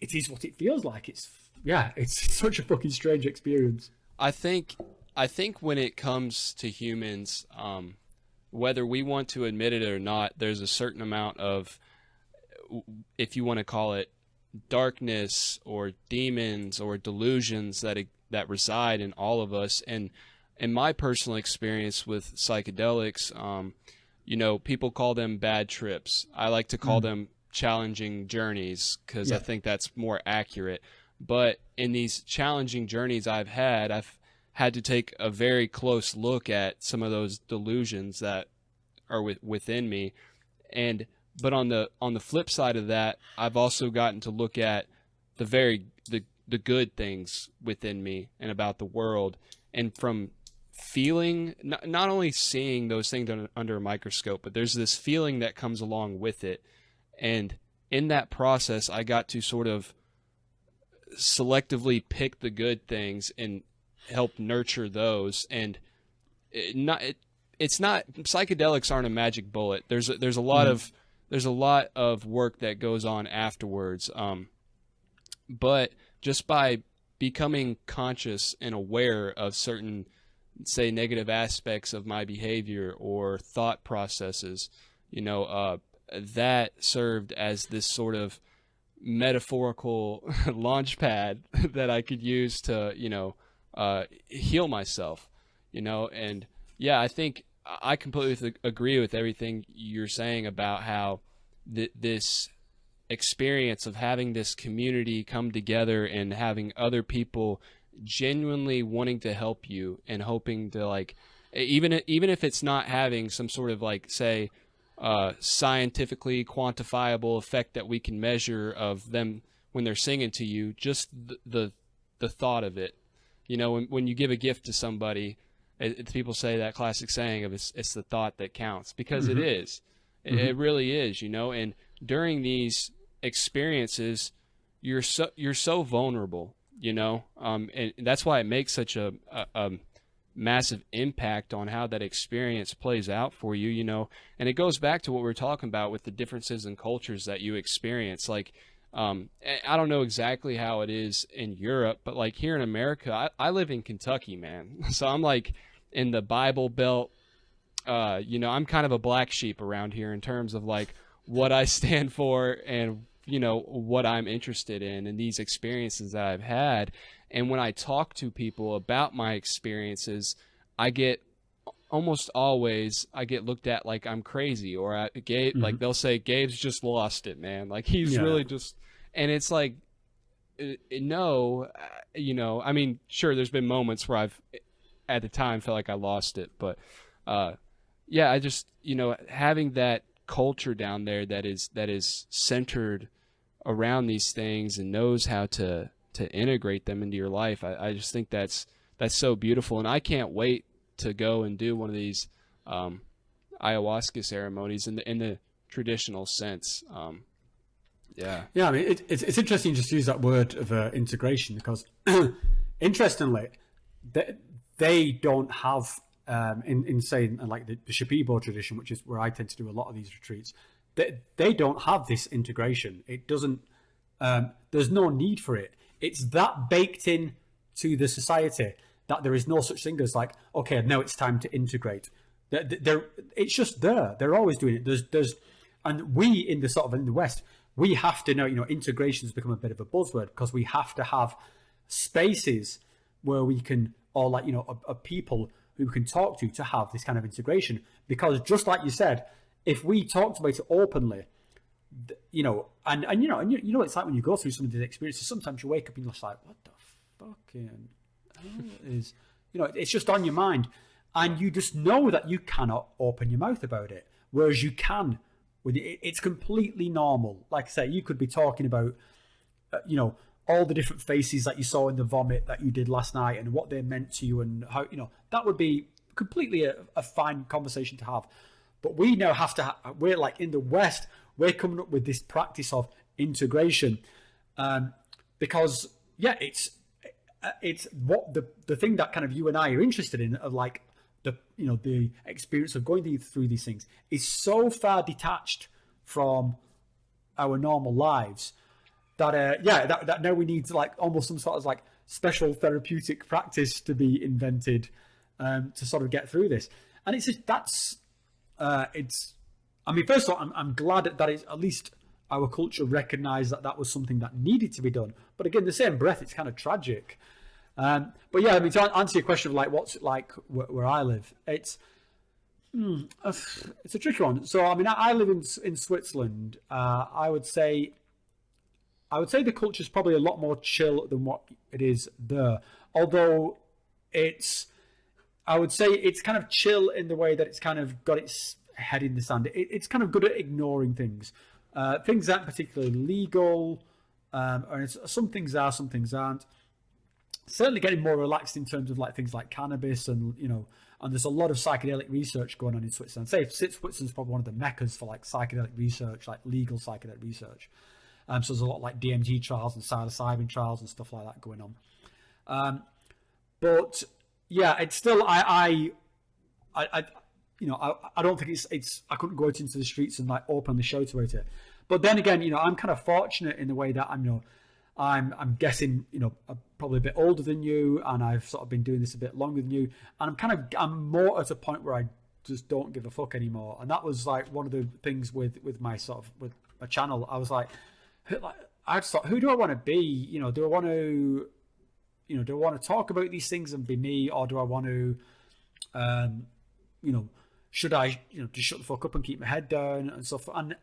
is what it feels like. It's such a fucking strange experience. I think when it comes to humans, whether we want to admit it or not, there's a certain amount of, if you want to call it, darkness or demons or delusions that reside in all of us. And in my personal experience with psychedelics, people call them bad trips. I like to call them challenging journeys because I think that's more accurate. But in these challenging journeys I've had to take a very close look at some of those delusions that are within me. But on the flip side of that, I've also gotten to look at the good things within me and about the world, and from feeling, not only seeing those things under a microscope, but there's this feeling that comes along with it. And in that process, I got to sort of selectively pick the good things and help nurture those. And it's not, psychedelics aren't a magic bullet. There's a lot of work that goes on afterwards. But just by becoming conscious and aware of certain, say, negative aspects of my behavior or thought processes, that served as this sort of metaphorical launch pad that I could use to, heal myself, and yeah, I think I completely agree with everything you're saying about how this experience of having this community come together and having other people genuinely wanting to help you and hoping to, like, even if it's not having some sort of, like, say, scientifically quantifiable effect that we can measure of them when they're singing to you, just the thought of it, when you give a gift to somebody, people say that classic saying of it's the thought that counts, because it is. It really is, and during these experiences, you're so vulnerable, and that's why it makes such a massive impact on how that experience plays out for you, and it goes back to what we were talking about with the differences in cultures that you experience. Like, I don't know exactly how it is in Europe, but like here in America, I live in Kentucky, man. So I'm like in the Bible Belt. I'm kind of a black sheep around here in terms of like what I stand for and, what I'm interested in and these experiences that I've had. And when I talk to people about my experiences, almost always I get looked at like I'm crazy, or like they'll say, Gabe's just lost it, man. Like he's really just, and it's like, no, I mean, sure, there's been moments where I've at the time felt like I lost it, but yeah, I just, having that culture down there that is centered around these things and knows how to integrate them into your life, I just think that's so beautiful. And I can't wait to go and do one of these ayahuasca ceremonies in the traditional sense. Yeah, I mean, it's interesting just to use that word of integration, because interestingly, they don't have in say like the Shipibo tradition, which is where I tend to do a lot of these retreats. They don't have this integration. It doesn't. There's no need for it. It's that baked in to the society that there is no such thing as like, okay, now it's time to integrate. It's just there. They're always doing it. And we in the West, we have to know, integration has become a bit of a buzzword because we have to have spaces where we can, or like, a people who we can talk to have this kind of integration. Because just like you said, if we talked about it openly, and it's like when you go through some of these experiences, sometimes you wake up and you're just like, what the fucking hell is, it's just on your mind. And you just know that you cannot open your mouth about it. Whereas you can, it's completely normal. Like I say, you could be talking about, all the different faces that you saw in the vomit that you did last night and what they meant to you, and how, that would be completely a fine conversation to have. But we now have to, we're like in the West, we're coming up with this practice of integration, because it's what the thing that kind of you and I are interested in, of like the experience of going through these things is so far detached from our normal lives that that now we need like almost some sort of like special therapeutic practice to be invented to sort of get through this. And it's just I mean, first of all, I'm glad that it's, at least our culture recognized that was something that needed to be done. But again, the same breath, it's kind of tragic. But yeah, I mean, to answer your question of like what's it like where I live, it's a tricky one. So I mean, I live in Switzerland. I would say the culture is probably a lot more chill than what it is there. Although I would say it's kind of chill in the way that it's kind of got its head in the sand. It's kind of good at ignoring things. Things aren't particularly legal, or some things are, some things aren't. Certainly getting more relaxed in terms of like things like cannabis, and and there's a lot of psychedelic research going on in Switzerland. Say Switzerland's probably one of the meccas for like psychedelic research, like legal psychedelic research. So there's a lot like DMT trials and psilocybin trials and stuff like that going on. But yeah, it's still I I don't think it's I couldn't go out into the streets and like openly shout about it. But then again, I'm kind of fortunate in the way that I'm guessing, I'm probably a bit older than you, and I've sort of been doing this a bit longer than you, and I'm more at a point where I just don't give a fuck anymore. And that was like one of the things with my with my channel. I was like I just thought, who do I want to be? Do I want to talk about these things and be me, or do I want to should I just shut the fuck up and keep my head down and stuff? And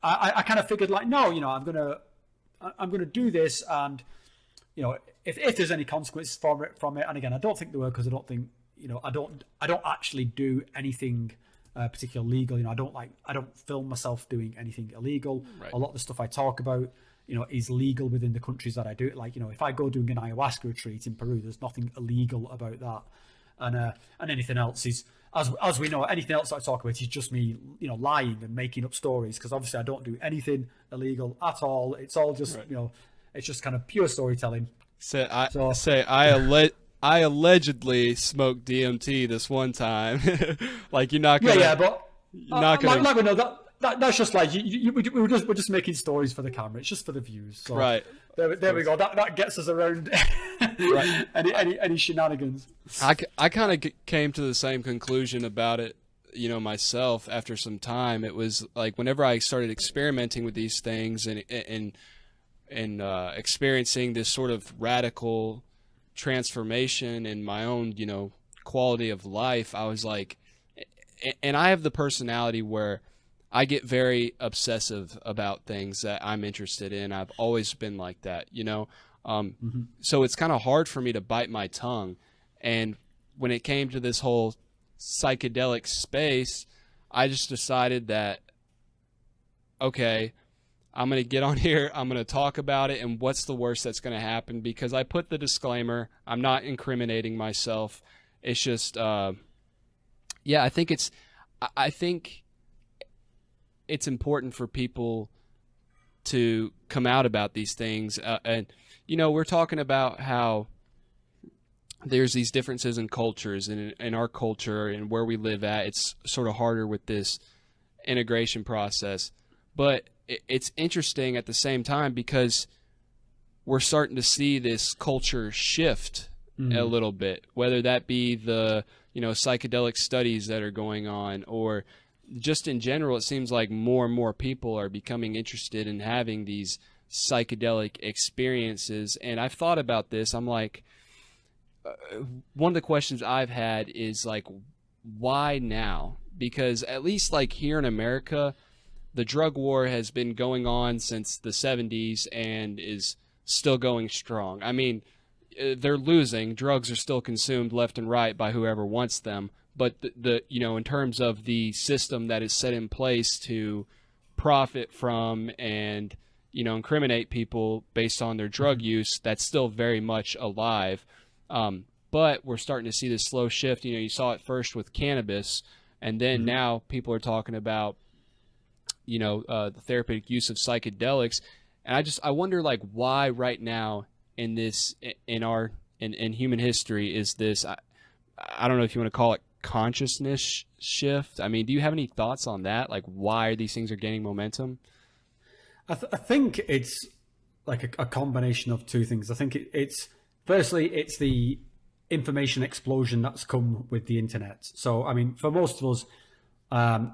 I kind of figured like, no, I'm gonna do this, and if there's any consequences from it, and again, I don't think there were, because I don't think I don't actually do anything particularly legal. I don't film myself doing anything illegal. Right. A lot of the stuff I talk about is legal within the countries that I do it. Like, if I go doing an ayahuasca retreat in Peru, there's nothing illegal about that, and anything else is, as we know, anything else that I talk about is just me, lying and making up stories, because obviously I don't do anything illegal at all. It's all just, right. It's just kind of pure storytelling. I allegedly smoked DMT this one time. Like, you're not gonna. Yeah, but you're not gonna. Like we know that's just like we're just making stories for the camera. It's just for the views. So right. There we go. That gets us around right. any shenanigans. I kind of came to the same conclusion about it, myself after some time. It was like whenever I started experimenting with these things and experiencing this sort of radical transformation in my own, quality of life, I was like, and I have the personality where I get very obsessive about things that I'm interested in. I've always been like that, So it's kind of hard for me to bite my tongue. And when it came to this whole psychedelic space, I just decided that, okay, I'm going to get on here, I'm going to talk about it, and what's the worst that's going to happen? Because I put the disclaimer, I'm not incriminating myself. It's just, I think it's important for people to come out about these things. And, we're talking about how there's these differences in cultures, and in our culture and where we live at, it's sort of harder with this integration process. But it's interesting at the same time, because we're starting to see this culture shift a little bit, whether that be the, psychedelic studies that are going on, or just in general, it seems like more and more people are becoming interested in having these psychedelic experiences. And I've thought about this. I'm like, one of the questions I've had is like, why now? Because at least like here in America, the drug war has been going on since the 70s and is still going strong. I mean, they're losing. Drugs are still consumed left and right by whoever wants them. But the in terms of the system that is set in place to profit from and, incriminate people based on their drug use, that's still very much alive. But we're starting to see this slow shift. You saw it first with cannabis, and then now people are talking about, the therapeutic use of psychedelics. And I wonder, like, why right now in human history is this, I don't know if you want to call it consciousness shift. I mean, do you have any thoughts on that? Like, why these things are gaining momentum? I think it's like a combination of two things. I think it's firstly, it's the information explosion that's come with the internet. So, I mean, for most of us, a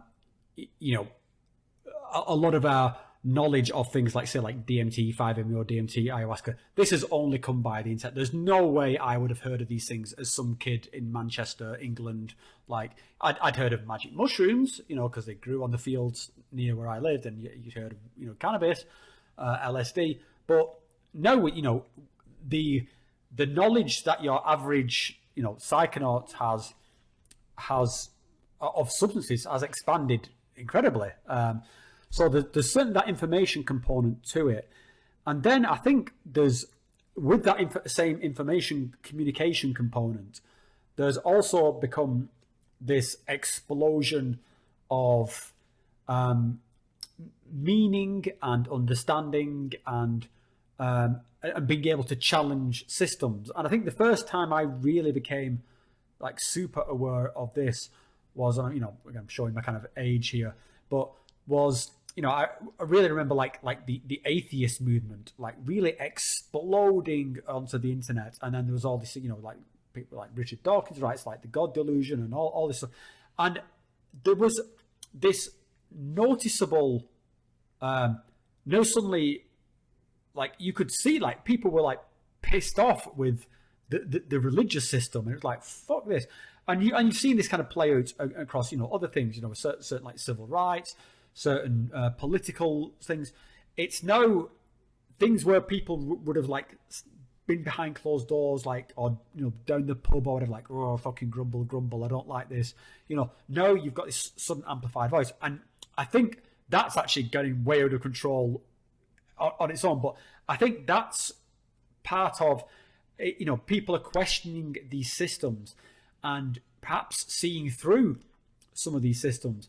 lot of our knowledge of things like, say, like DMT, 5-MeO, DMT, ayahuasca, this has only come by the internet. There's no way I would have heard of these things as some kid in Manchester, England. Like, I'd heard of magic mushrooms, because they grew on the fields near where I lived, and you'd heard of, cannabis, LSD. But no, the knowledge that your average, psychonaut has of substances has expanded incredibly. So there's certainly that information component to it. And then I think there's, with that same information communication component, there's also become this explosion of meaning and understanding and and being able to challenge systems. And I think the first time I really became like super aware of this was, you know, I'm showing my kind of age here, but was, you know, I really remember like the atheist movement, like really exploding onto the internet. And then there was all this, you know, like people like Richard Dawkins writes like the God delusion and all this stuff. And there was this noticeable, suddenly, like you could see like people were like pissed off with the religious system, and it was like, fuck this. And you've seen this kind of play out across, you know, other things, you know, certain like civil rights, certain political things. It's now things where people would have like been behind closed doors, like, or, you know, down the pub or whatever, like, oh, fucking grumble, I don't like this. You know, now you've got this sudden amplified voice. And I think that's actually getting way out of control on its own. But I think that's part of, you know, people are questioning these systems and perhaps seeing through some of these systems.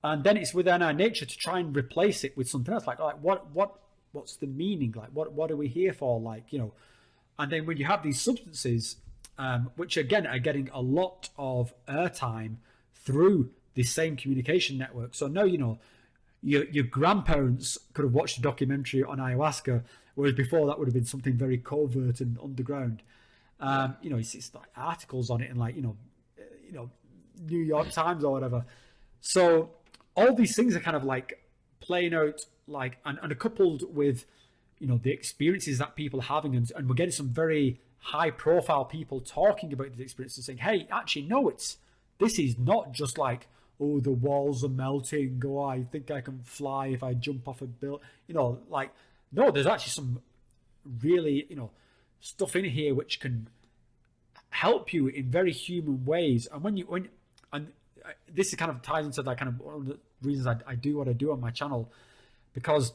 And then it's within our nature to try and replace it with something else. Like what's the meaning? Like, what are we here for? Like, you know, and then when you have these substances, which again are getting a lot of airtime through this same communication network. So now, you know, your grandparents could have watched a documentary on ayahuasca, whereas before that would have been something very covert and underground. You know, it's like articles on it and like, you know, New York Times or whatever. So all these things are kind of like playing out, like, and coupled with, you know, the experiences that people are having, and we're getting some very high profile people talking about these experiences, saying, hey, actually, no, this is not just like, oh, the walls are melting, oh, I think I can fly if I jump off a building, you know, like, no, there's actually some really, you know, stuff in here which can help you in very human ways. And and this kind of ties into that kind of one of the reasons I do what I do on my channel, because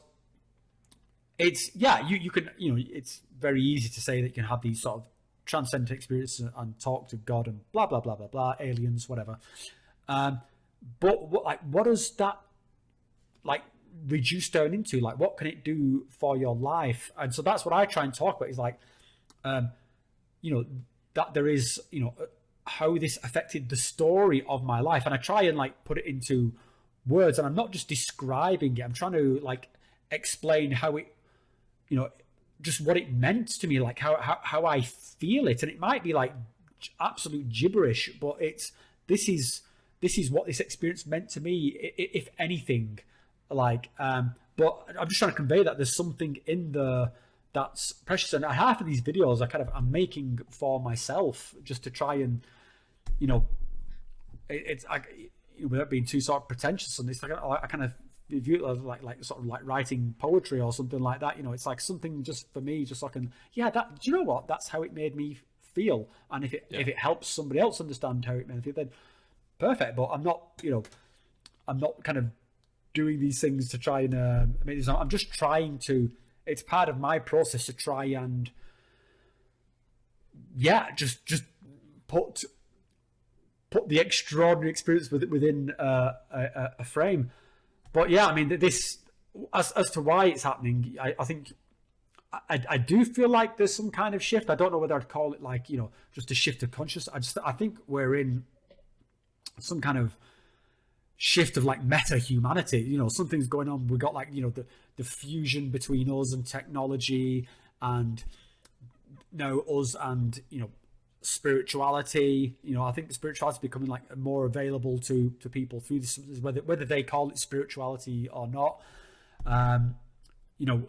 it's, yeah, you can, you know, it's very easy to say that you can have these sort of transcendent experiences and talk to God and blah, blah, blah, blah, blah, aliens, whatever. But what does that like reduce down into? Like, what can it do for your life? And so that's what I try and talk about, is like, you know, that there is, you know, how this affected the story of my life. And I try and like put it into words, and I'm not just describing it. I'm trying to like explain how it, you know, just what it meant to me, like how I feel it. And it might be like absolute gibberish, but this is what this experience meant to me, if anything. Like, but I'm just trying to convey that there's something in that's precious. And half of these videos I'm making for myself, just to try and, you know, it's like, without being too sort of pretentious, and it's like I kind of view it as like sort of like writing poetry or something like that. You know, it's like something just for me, just so I can, yeah, that, do you know what? That's how it made me feel. And if it helps somebody else understand how it made me feel, then perfect. But I'm not, you know, I'm not kind of doing these things to try and I'm just trying to, it's part of my process to try and just put the extraordinary experience within a frame. But yeah, I mean, this, as to why it's happening, I think I do feel like there's some kind of shift. I don't know whether I'd call it like, you know, just a shift of consciousness. I think we're in some kind of shift of like meta humanity. You know, something's going on. We got like, you know, the fusion between us and technology, and now us and, you know, spirituality. You know, I think the spirituality is becoming like more available to people through this, whether they call it spirituality or not. You know,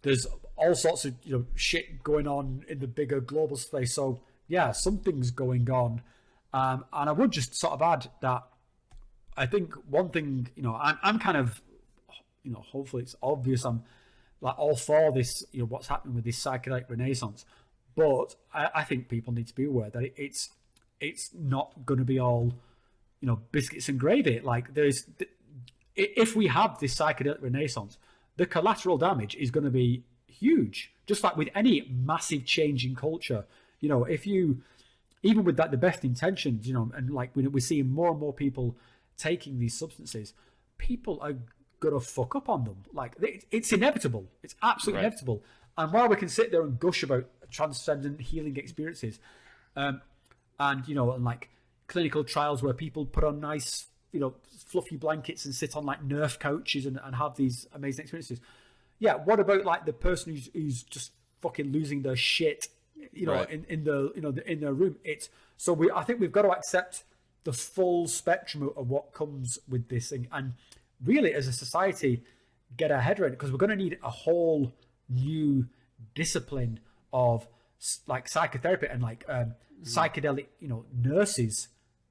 there's all sorts of, you know, shit going on in the bigger global space. So yeah, something's going on. And I would just sort of add that I think one thing, you know, I'm kind of, you know, hopefully it's obvious, I'm like all for this, you know, what's happening with this psychedelic renaissance. But I think people need to be aware that it's not going to be all, you know, biscuits and gravy. Like, if we have this psychedelic renaissance, the collateral damage is going to be huge. Just like with any massive change in culture, you know, if you, even with that, the best intentions, you know, and like we're seeing more and more people taking these substances, people are gonna fuck up on them. Like, it's inevitable. It's absolutely inevitable. And while we can sit there and gush about transcendent healing experiences, and like clinical trials where people put on nice, fluffy blankets and sit on like Nerf couches and have these amazing experiences. Yeah, what about like the person who's just fucking losing their shit, Right. in their room? I think we've got to accept the full spectrum of what comes with this thing, and really as a society get our head around it, because we're going to need a whole new discipline of like psychotherapy and like psychedelic nurses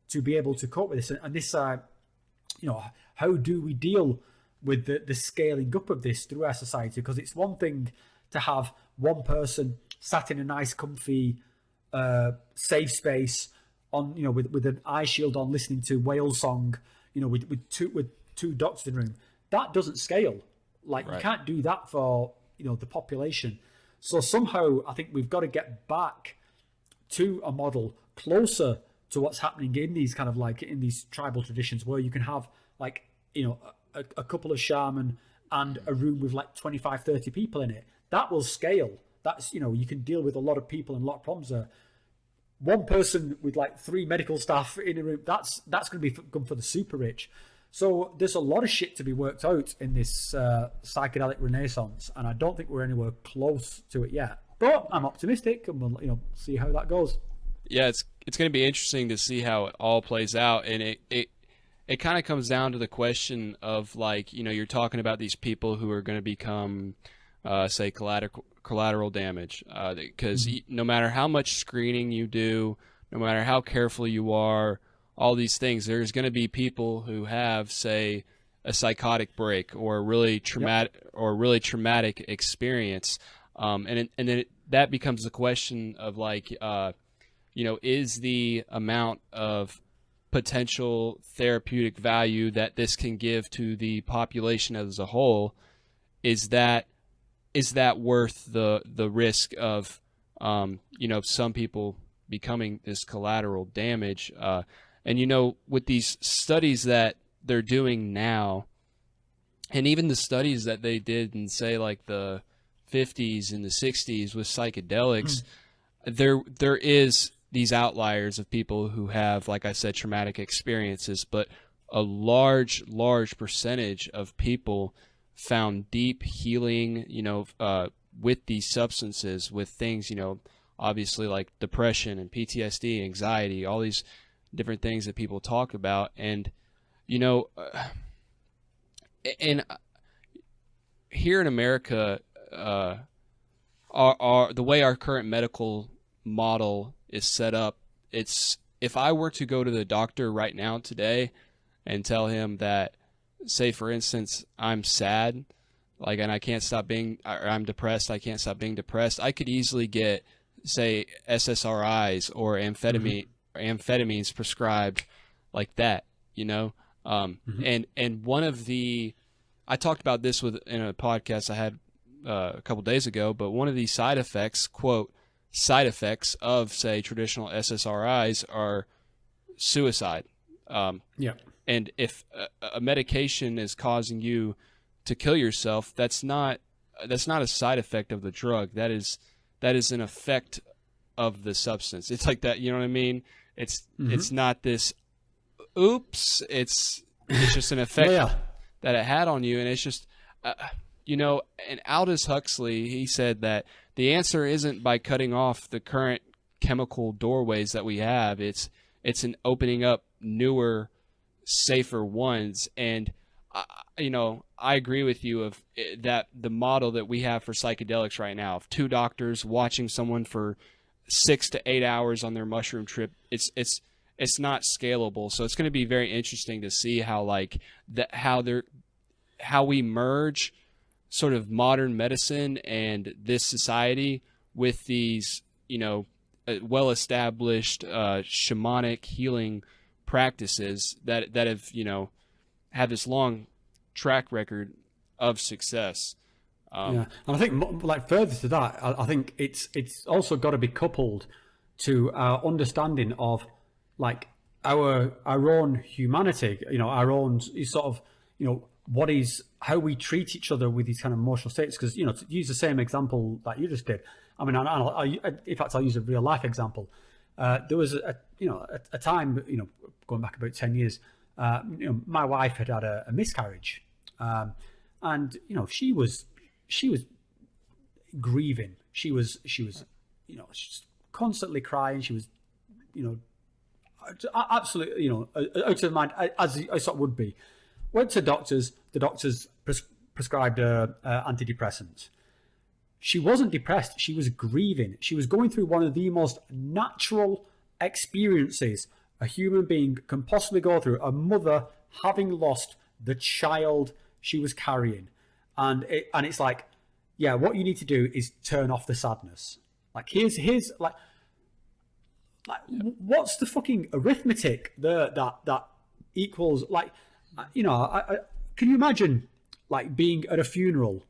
to be able to cope with this. And this how do we deal with the scaling up of this through our society? Because it's one thing to have one person sat in a nice comfy safe space on with an eye shield on, listening to whale song, with two doctors in the room. That doesn't scale. Like, Right. You can't do that for the population. So somehow I think we've got to get back to a model closer to what's happening in these kind of like in these tribal traditions, where you can have like a couple of shaman and a room with like 25, 30 people in it. That will scale. That's you can deal with a lot of people and a lot of problems there. One person with like 3 medical staff in a room, that's going to be good for the super rich. So there's a lot of shit to be worked out in this psychedelic renaissance, and I don't think we're anywhere close to it yet. But I'm optimistic, and we'll see how that goes. Yeah, it's going to be interesting to see how it all plays out, and it kind of comes down to the question of like you're talking about these people who are going to become say collateral damage, because no matter how much screening you do, no matter how careful you are, all these things, there's going to be people who have, say, a psychotic break or a really traumatic experience, and then that becomes the question of like, is the amount of potential therapeutic value that this can give to the population as a whole, is that worth the risk of some people becoming this collateral damage? And with these studies that they're doing now, and even the studies that they did in say like the 50s and the 60s with psychedelics, there is these outliers of people who have, like I said, traumatic experiences, but a large percentage of people found deep healing, with these substances, with things, obviously like depression and PTSD, anxiety, all these different things that people talk about. And, and here in America, the way our current medical model is set up, it's, if I were to go to the doctor right now today and tell him that, say for instance, I'm sad, like, and I can't stop being, or I'm depressed, I can't stop being depressed, I could easily get, say, SSRIs or amphetamines prescribed like that, and one of the, I talked about this in a podcast I had a couple days ago, but one of the side effects, quote, side effects of, say, traditional SSRIs are suicide. And if a medication is causing you to kill yourself, that's not a side effect of the drug. That is an effect of the substance. It's like that, you know what I mean? It's not this oops, it's just an effect that it had on you. And it's just and Aldous Huxley, he said that the answer isn't by cutting off the current chemical doorways that we have. It's in opening up newer, safer ones. And I agree with you of that the model that we have for psychedelics right now, of 2 doctors watching someone for 6 to 8 hours on their mushroom trip, it's not scalable. So it's going to be very interesting to see how how we merge sort of modern medicine and this society with these well-established shamanic healing practices that have this long track record of success. And I think, like, further to that, I think it's also got to be coupled to our understanding of like our own humanity, our own sort of how we treat each other with these kind of emotional states. Because, you know, to use the same example that you just did, I mean, in fact, I'll use a real life example. There was a time, you know, going back about 10 years, you know, my wife had a miscarriage, and, you know, she was grieving. She was, you know, she's constantly crying. She was, you know, absolutely, you know, out of mind, as I sort of would be. Went to doctors. The doctors prescribed antidepressants. She wasn't depressed. She was grieving. She was going through one of the most natural experiences a human being can possibly go through. A mother having lost the child she was carrying, and it's like, yeah, what you need to do is turn off the sadness. Like, here's like what's the fucking arithmetic there that equals, like, you know, I can you imagine like being at a funeral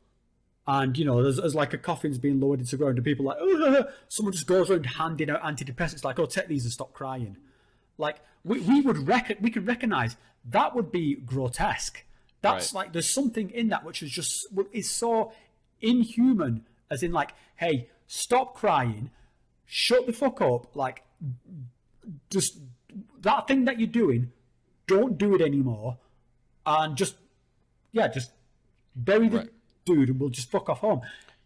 and, you know, there's like a coffin's being lowered into the ground and people like, oh, someone just goes around handing out antidepressants like, oh, take these and stop crying. Like, we could recognize that would be grotesque. That's right. Like, there's something in that which is so inhuman, as in, like, hey, stop crying, shut the fuck up, like, just that thing that you're doing, don't do it anymore, and just bury the dude and we'll just fuck off home.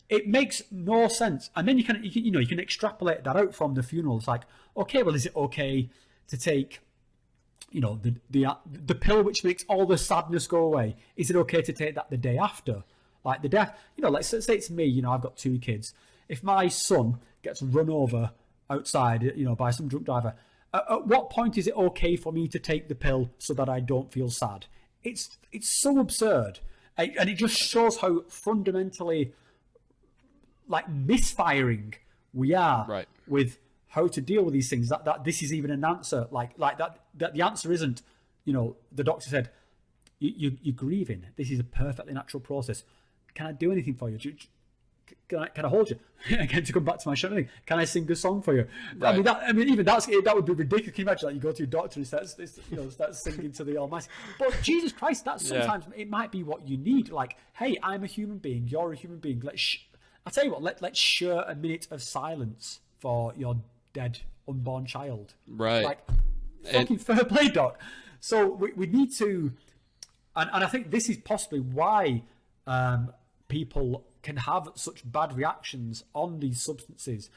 It makes no sense. And then you can extrapolate that out from the funeral. It's like, okay, well, is it okay to take, you know, the pill which makes all the sadness go away? Is it okay to take that the day after? Like, the death, you know, let's say it's me, you know, I've got 2 kids. If my son gets run over outside, you know, by some drunk driver, at what point is it okay for me to take the pill so that I don't feel sad? It's so absurd. And it just shows how fundamentally, like, misfiring we are with how to deal with these things. That this is even an answer. Like that the answer isn't, you know, the doctor said, you're grieving. This is a perfectly natural process. Can I do anything for you? Can I hold you? Again, to come back to my show thing, can I sing a song for you? Right. I mean, even that would be ridiculous. Can you imagine, like, you go to your doctor and starts singing to the Almighty? But Jesus Christ, that's sometimes it might be what you need. Like, hey, I'm a human being. You're a human being. I tell you what. Let's share a minute of silence for your dead unborn child. Right. Like, fucking fair play, doc. So we need to, and I think this is possibly why people can have such bad reactions on these substances,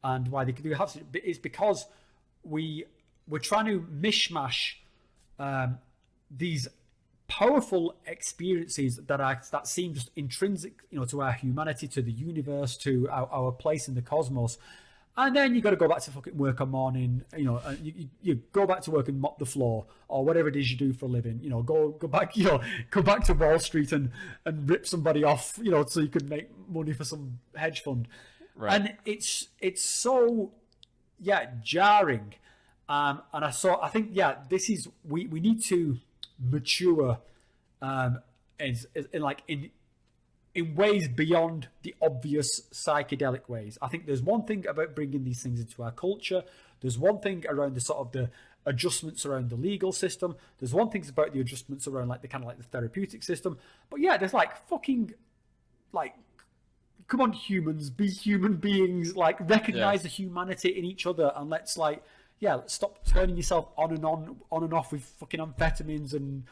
and why they do have such, it's because we're trying to mishmash these powerful experiences that seem just intrinsic, you know, to our humanity, to the universe, to our place in the cosmos. And then you got to go back to fucking work a morning, you know, you go back to work and mop the floor or whatever it is you do for a living, you know, go back, you know, go back to Wall Street and rip somebody off, you know, so you could make money for some hedge fund. Right. And it's so, jarring. And I think, this is, we need to mature in ways beyond the obvious psychedelic ways. I think there's one thing about bringing these things into our culture. There's one thing around the sort of the adjustments around the legal system. There's one thing about the adjustments around like the kind of like the therapeutic system. But yeah, there's like fucking, like, come on, humans, be human beings. Like, recognize the humanity in each other, and let's let's stop turning yourself on and off with fucking amphetamines and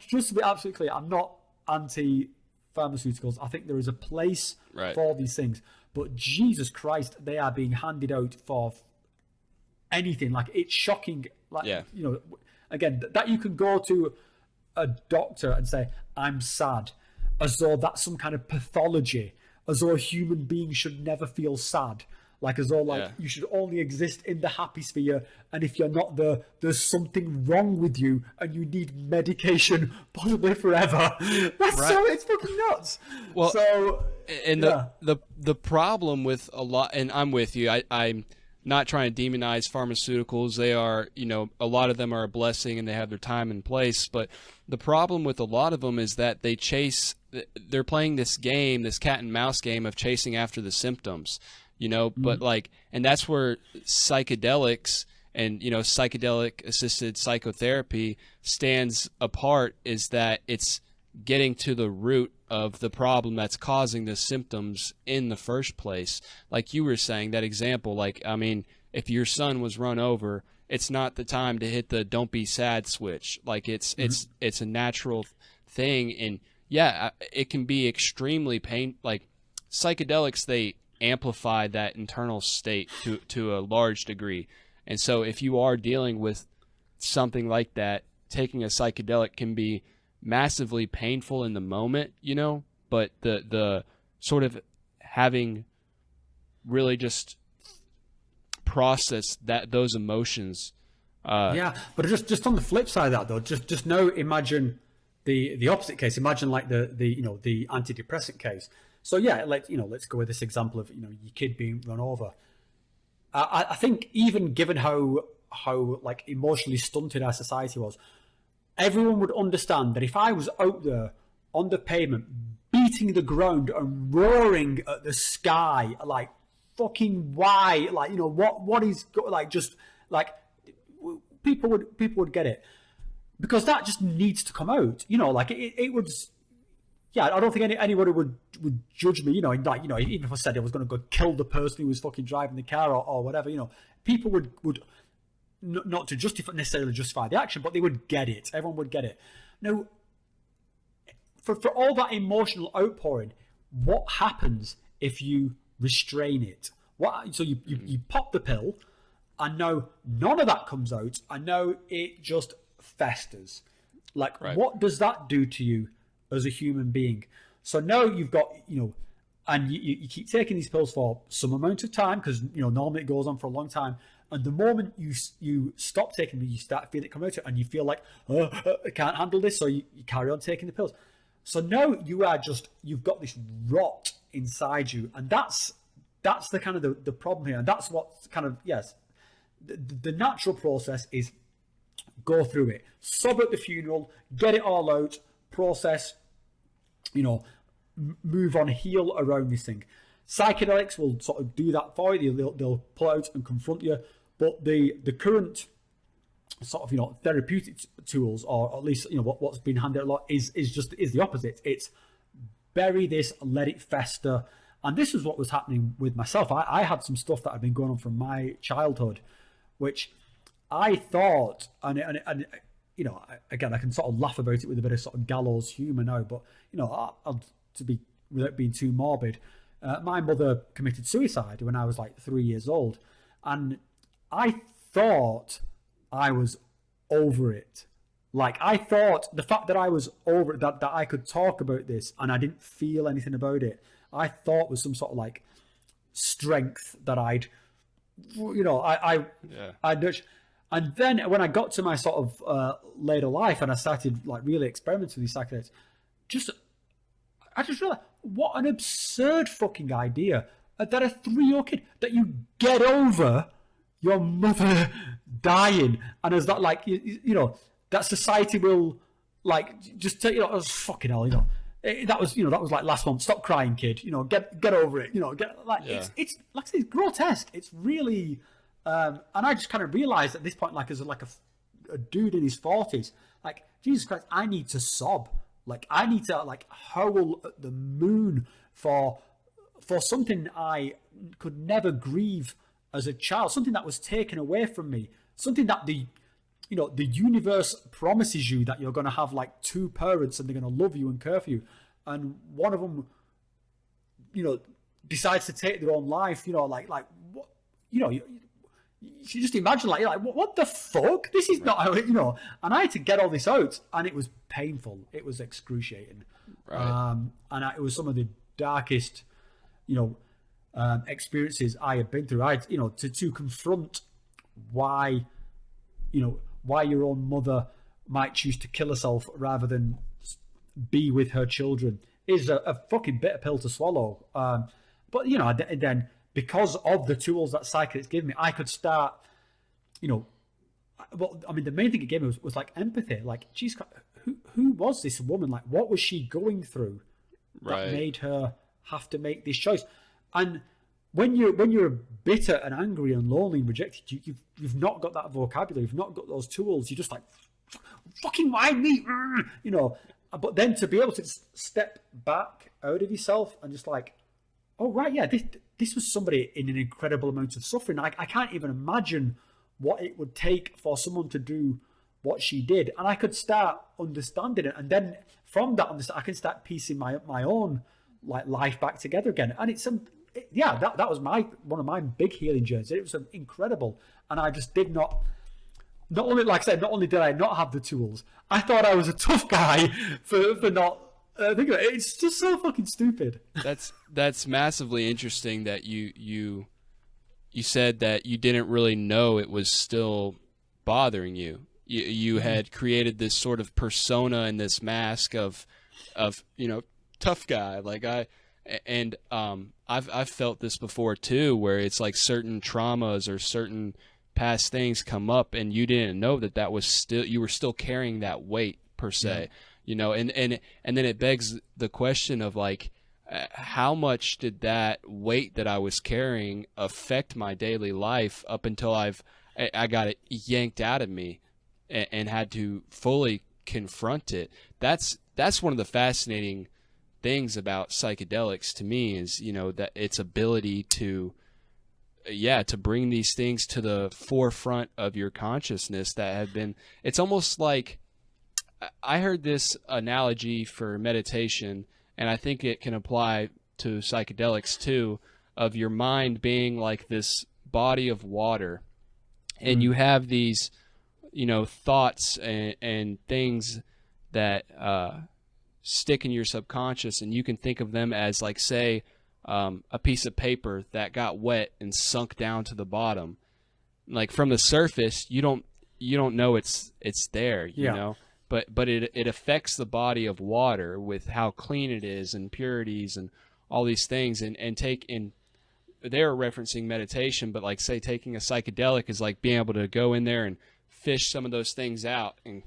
just to be absolutely clear, I'm not anti pharmaceuticals. I think there is a place for these things, but Jesus Christ, they are being handed out for anything. Like, it's shocking. Like, you know, again, that you can go to a doctor and say, I'm sad, as though that's some kind of pathology, as though a human being should never feel sad. Like, as though you should only exist in the happy sphere, and if you're not there, there's something wrong with you and you need medication possibly forever. So it's fucking nuts. Well, so, and the problem with a lot, and I'm with you, I'm not trying to demonize pharmaceuticals. They are, you know, a lot of them are a blessing and they have their time and place, but the problem with a lot of them is that they're playing this game, this cat and mouse game of chasing after the symptoms. You know, but like, and that's where psychedelics and psychedelic assisted psychotherapy stands apart is that it's getting to the root of the problem that's causing the symptoms in the first place. Like you were saying, that example, if your son was run over, it's not the time to hit the don't be sad switch. Like it's a natural thing. And yeah, it can be extremely like psychedelics, they amplify that internal state to a large degree. And so if you are dealing with something like that, taking a psychedelic can be massively painful in the moment, but the sort of having really just process those emotions. But just on the flip side of that though, just now imagine the opposite case. Imagine like the antidepressant case. So yeah, let's go with this example of your kid being run over. I think even given how like emotionally stunted our society was, everyone would understand that if I was out there on the pavement beating the ground and roaring at the sky, like fucking why, like what is like, just like people would get it, because that just needs to come out. Like it would. Yeah, I don't think anybody would judge me. Even if I said I was going to go kill the person who was fucking driving the car or whatever. People would not to necessarily justify the action, but they would get it. Everyone would get it. Now, for all that emotional outpouring, what happens if you restrain it? So you pop the pill, and now none of that comes out, and now it just festers. Like, right. What does that do to you as a human being? So now you've got, and you keep taking these pills for some amount of time, because normally it goes on for a long time. And the moment you stop taking them, you start feeling it come out, and you feel like, I can't handle this, so you carry on taking the pills. So now you've got this rot inside you, and that's the kind of the problem here, and that's what kind of, yes, the natural process is go through it, sob at the funeral, get it all out, process, move on, heal around this thing. Psychedelics will sort of do that for you. They'll pull out and confront you. But the current sort of therapeutic tools, or at least what's been handed a lot, is the opposite. It's bury this, let it fester. And this is what was happening with myself. I had some stuff that had been going on from my childhood, which I thought, and again, I can sort of laugh about it with a bit of sort of gallows humor now, but without being too morbid, my mother committed suicide when I was like 3 years old, and I thought I was over it. Like, I thought the fact that I was over it, that I could talk about this and I didn't feel anything about it, I thought was some sort of like strength that I'd And then when I got to my sort of later life and I started like really experimenting with these psychedelics, I just realized what an absurd fucking idea that a 3-year-old kid, that you get over your mother dying, and as that, like, that society will like just take, fucking hell, that was like last month. Stop crying, kid. Get over it. It's like, it's grotesque. It's really, and I just kind of realized at this point, like, as a dude in his 40s, like, Jesus Christ, I need to sob. Like, I need to like howl at the moon for something I could never grieve as a child, something that was taken away from me, something that the universe promises you, that you're going to have like 2 parents and they're going to love you and care for you, and one of them, decides to take their own life. Like what, you just imagine, like, you're like, what the fuck? This is not how it, And I had to get all this out, and it was painful. It was excruciating. Right. It was some of the darkest, experiences I had been through. To confront why your own mother might choose to kill herself rather than be with her children is a fucking bitter pill to swallow. But then, because of the tools that psychedelics gave me, I could start, the main thing it gave me was like empathy. Like, geez, who was this woman? Like, what was she going through that made her have to make this choice? And when you're bitter and angry and lonely and rejected, you've not got that vocabulary, you've not got those tools. You're just like, fucking why me, you know. But then to be able to step back out of yourself and just like, oh right, yeah, this was somebody in an incredible amount of suffering. I can't even imagine what it would take for someone to do what she did, and I could start understanding it, and then from that I can start piecing my own like life back together again. And it's that was one of my big healing journeys. It was incredible, and I just did not only, like I said, not only did I not have the tools, I thought I was a tough guy for not thinking about it. It's just so fucking stupid. That's massively interesting that you said that you didn't really know it was still bothering you. You had created this sort of persona and this mask of tough guy. Like I've felt this before too, where it's like certain traumas or certain past things come up and you didn't know that was still, you were still carrying that weight per se, and then it begs the question of like, how much did that weight that I was carrying affect my daily life up until I got it yanked out of me and had to fully confront it. That's one of the fascinating things about psychedelics to me is, that its ability to bring these things to the forefront of your consciousness that have been, it's almost like, I heard this analogy for meditation, and I think it can apply to psychedelics too, of your mind being like this body of water, and you have these, thoughts and things that stick in your subconscious, and you can think of them as like, say, a piece of paper that got wet and sunk down to the bottom. Like from the surface, you don't know it's there, you know, but it affects the body of water with how clean it is and purities and all these things. And they're referencing meditation, but like say taking a psychedelic is like being able to go in there and fish some of those things out and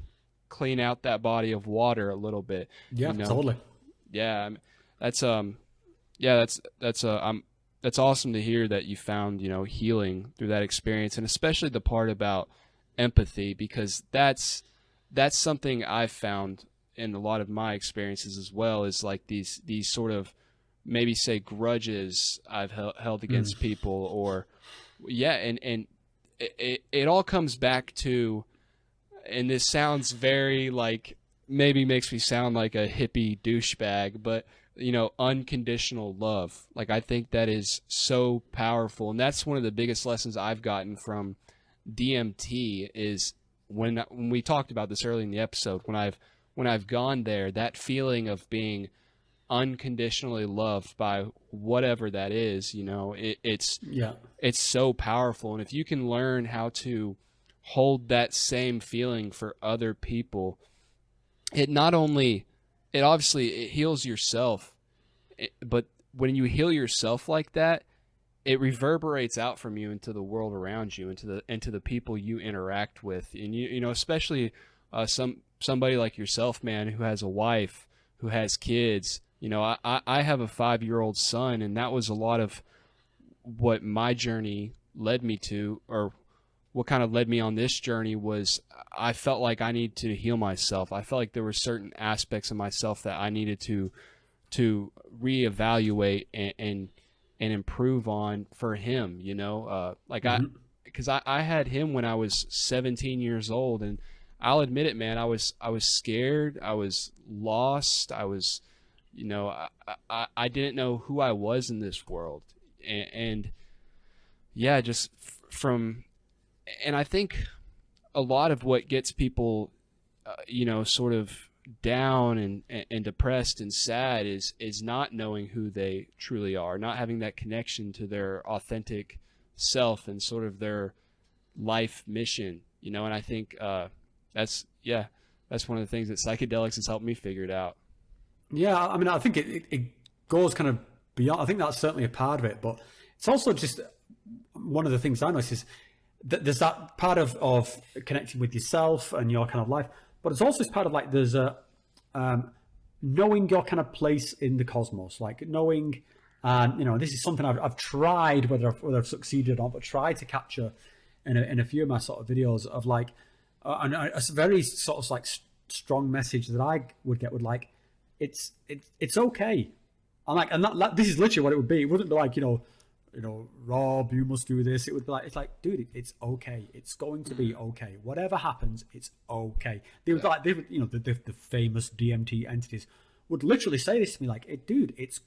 clean out that body of water a little bit. Yeah, totally. Yeah, that's awesome to hear that you found, healing through that experience, and especially the part about empathy, because that's something I've found in a lot of my experiences as well, is like these sort of, maybe say, grudges I've held against people, or and it all comes back to, and this sounds very like, maybe makes me sound like a hippie douchebag, but unconditional love. Like, I think that is so powerful, and that's one of the biggest lessons I've gotten from DMT is when we talked about this early in the episode, when I've gone there, that feeling of being unconditionally loved by whatever that is, it's so powerful. And if you can learn how to hold that same feeling for other people, it obviously it heals yourself, but when you heal yourself like that, it reverberates out from you into the world around you, into the people you interact with. And especially somebody like yourself, man, who has a wife, who has kids. I have a 5-year-old son, and that was a lot of what my journey led me to, or what kind of led me on this journey was I felt like I needed to heal myself. I felt like there were certain aspects of myself that I needed to reevaluate and improve on for him, because I had him when I was 17 years old, and I'll admit it, man, I was scared, I was lost, I was, I didn't know who I was in this world, and just from. And I think a lot of what gets people, sort of down and depressed and sad is not knowing who they truly are, not having that connection to their authentic self and sort of their life mission, and I think that's one of the things that psychedelics has helped me figure it out. Yeah, I mean, I think it goes kind of beyond. I think that's certainly a part of it, but it's also just one of the things I notice is there's that part of connecting with yourself and your kind of life, but it's also this part of like there's a knowing your kind of place in the cosmos, like knowing And, you know, this is something I've tried, whether I've succeeded or not, but tried to capture in a few of my sort of videos of like, and a very sort of like strong message that I would get would like, it's okay. And this is literally what it would be. It wouldn't be like, you know, Rob, you must do this. It would be like, it's like, dude, it's okay. It's going to be okay. Whatever happens, it's okay. They would like, you know, the famous DMT entities would literally say this to me, like, dude, it's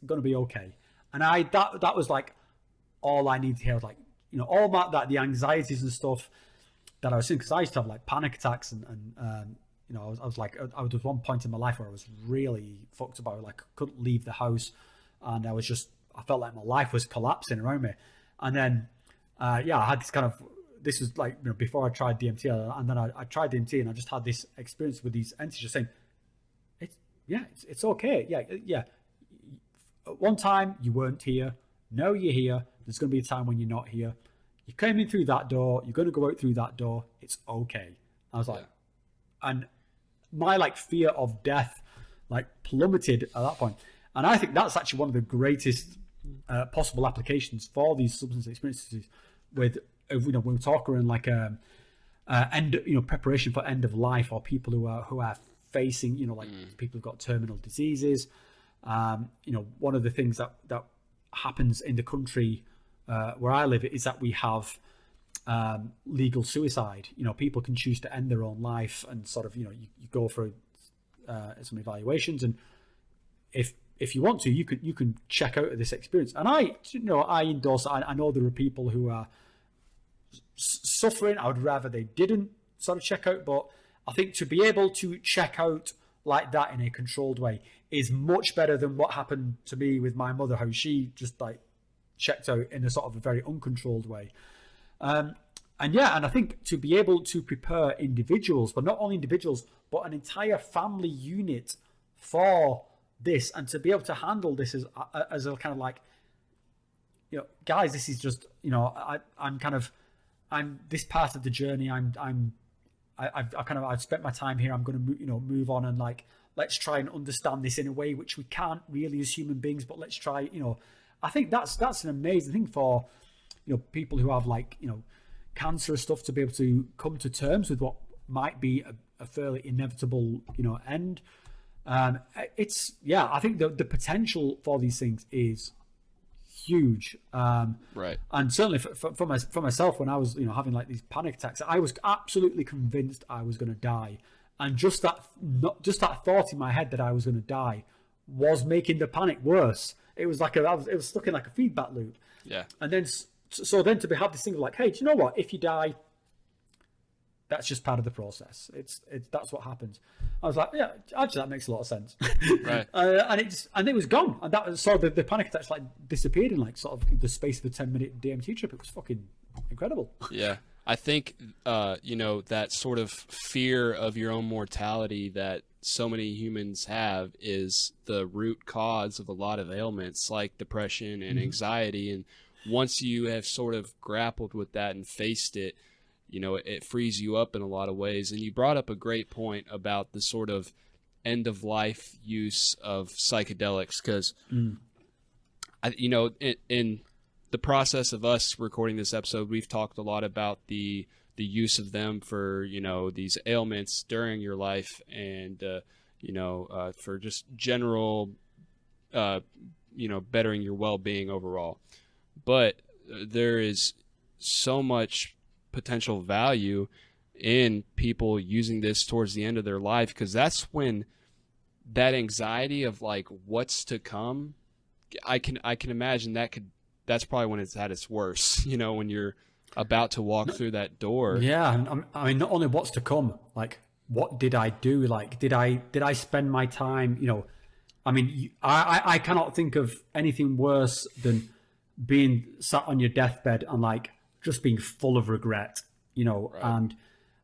going to be okay. And that was like all I needed to hear. Like, you know, all the anxieties and stuff that I was seeing, because I used to have like panic attacks and you know, I was like, I was at one point in my life where I was really fucked about, like, I couldn't leave the house, and I felt like my life was collapsing around me. And then, I had this was like, you know, before I tried DMT, and then I tried DMT, and I just had this experience with these entities just saying, it's okay. Yeah. At one time you weren't here. Now you're here. There's going to be a time when you're not here. You came in through that door. You're going to go out through that door. It's okay. I was like, and my like fear of death like plummeted at that point. And I think that's actually one of the greatest possible applications for these substance experiences. With, you know, when we talk around like preparation for end of life, or people who are facing, you know, like people who've got terminal diseases. You know, one of the things that happens in the country where I live is that we have legal suicide. You know, people can choose to end their own life, and sort of, you know, you go through some evaluations, and if you want to, you can check out of this experience. And I endorse it. I know there are people who are suffering. I would rather they didn't sort of check out, but I think to be able to check out like that in a controlled way is much better than what happened to me with my mother, how she just like checked out in a sort of a very uncontrolled way. And I think to be able to prepare individuals, but not only individuals, but an entire family unit for this, and to be able to handle this as a kind of like, you know, guys, this is just, you know, I'm this part of the journey. I've spent my time here. I'm going to, you know, move on, and like, let's try and understand this in a way which we can't really as human beings, but let's try, you know. I think that's an amazing thing for, you know, people who have like, you know, cancer and stuff, to be able to come to terms with what might be a fairly inevitable, you know, end. I think the potential for these things is huge. Right. And certainly for myself, when I was, you know, having like these panic attacks, I was absolutely convinced I was going to die. And just that thought in my head that I was going to die was making the panic worse. It was like it was stuck in like a feedback loop. Yeah. And then, so then to have this thing of like, hey, do you know what? If you die, that's just part of the process. That's what happens. I was like, yeah, actually, that makes a lot of sense. Right. And it was gone. And so the panic attacks like disappeared in like sort of the space of a 10-minute DMT trip. It was fucking incredible. Yeah. I think, you know, that sort of fear of your own mortality that so many humans have is the root cause of a lot of ailments like depression and anxiety. And once you have sort of grappled with that and faced it, you know, it frees you up in a lot of ways. And you brought up a great point about the sort of end of life use of psychedelics, because, you know, in the process of us recording this episode, we've talked a lot about the use of them for, you know, these ailments during your life, and you know, for just general, you know, bettering your well-being overall. But there is so much potential value in people using this towards the end of their life, because that's when that anxiety of like what's to come, I can imagine that's probably when it's at its worst, you know, when you're about to walk through that door. Yeah. I mean, not only what's to come, like, what did I do? Like, did I spend my time, you know, I mean, I cannot think of anything worse than being sat on your deathbed and like just being full of regret, you know. Right.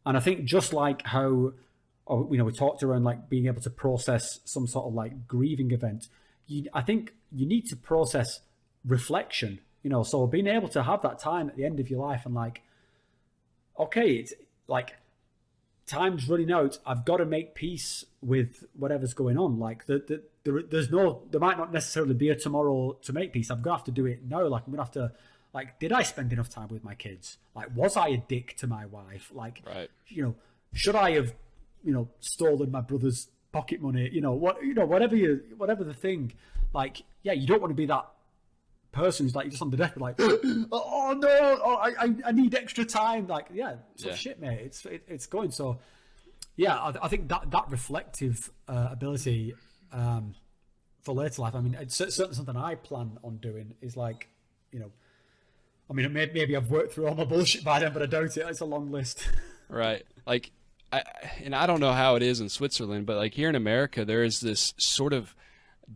And I think just like how, you know, we talked around like being able to process some sort of like grieving event, I think you need to process reflection, you know. So being able to have that time at the end of your life and like, okay, it's like, time's running out. I've got to make peace with whatever's going on. Like there might not necessarily be a tomorrow to make peace. I'm gonna have to do it now. Like I'm gonna have to, like, did I spend enough time with my kids? Like, was I a dick to my wife? Like, right. Should I have, stolen my brother's pocket money? Whatever the thing. Like, yeah, you don't want to be that person who's like just on the deathbed, like, oh no, I need extra time. Like, yeah, shit, mate. It's going. So, yeah, I think that reflective ability for later life. I mean, it's certainly something I plan on doing. Is like, I mean, maybe I've worked through all my bullshit by then, but I doubt it. It's a long list. Right. Like, I don't know how it is in Switzerland, but like here in America, there is this sort of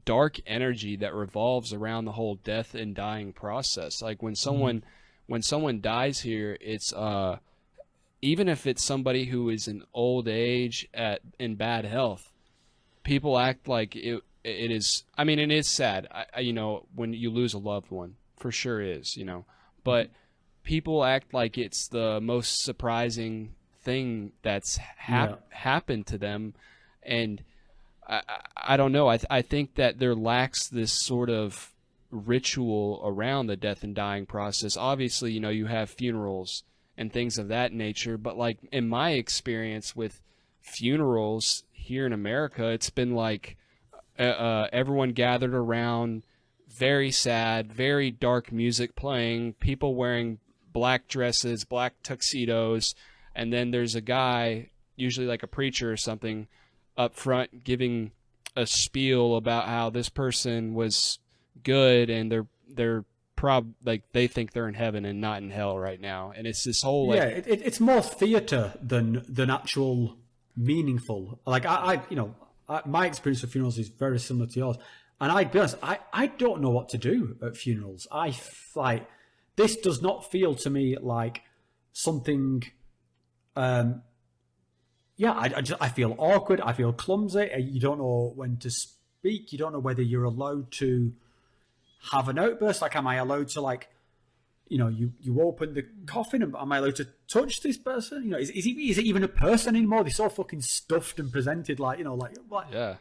dark energy that revolves around the whole death and dying process. Like when someone dies here, it's even if it's somebody who is in old age in bad health, people act like it is. I mean, and it's sad. When you lose a loved one, for sure is. But people act like it's the most surprising thing that's happened to them, and I don't know. I think that there lacks this sort of ritual around the death and dying process. Obviously, you have funerals and things of that nature, but like in my experience with funerals here in America, it's been like everyone gathered around, very sad, very dark music playing, people wearing black dresses, black tuxedos, and then there's a guy, usually like a preacher or something, up front giving a spiel about how this person was good and they're like they think they're in heaven and not in hell right now. And it's this whole like, it's more theater than actual meaningful. Like my experience of funerals is very similar to yours. And I'd be honest, I don't know what to do at funerals. This does not feel to me like something. I feel awkward. I feel clumsy. You don't know when to speak. You don't know whether you're allowed to have an outburst. Like, am I allowed to, like, you open the coffin, and am I allowed to touch this person? Is it even a person anymore? They're so fucking stuffed and presented, like, what? Yeah.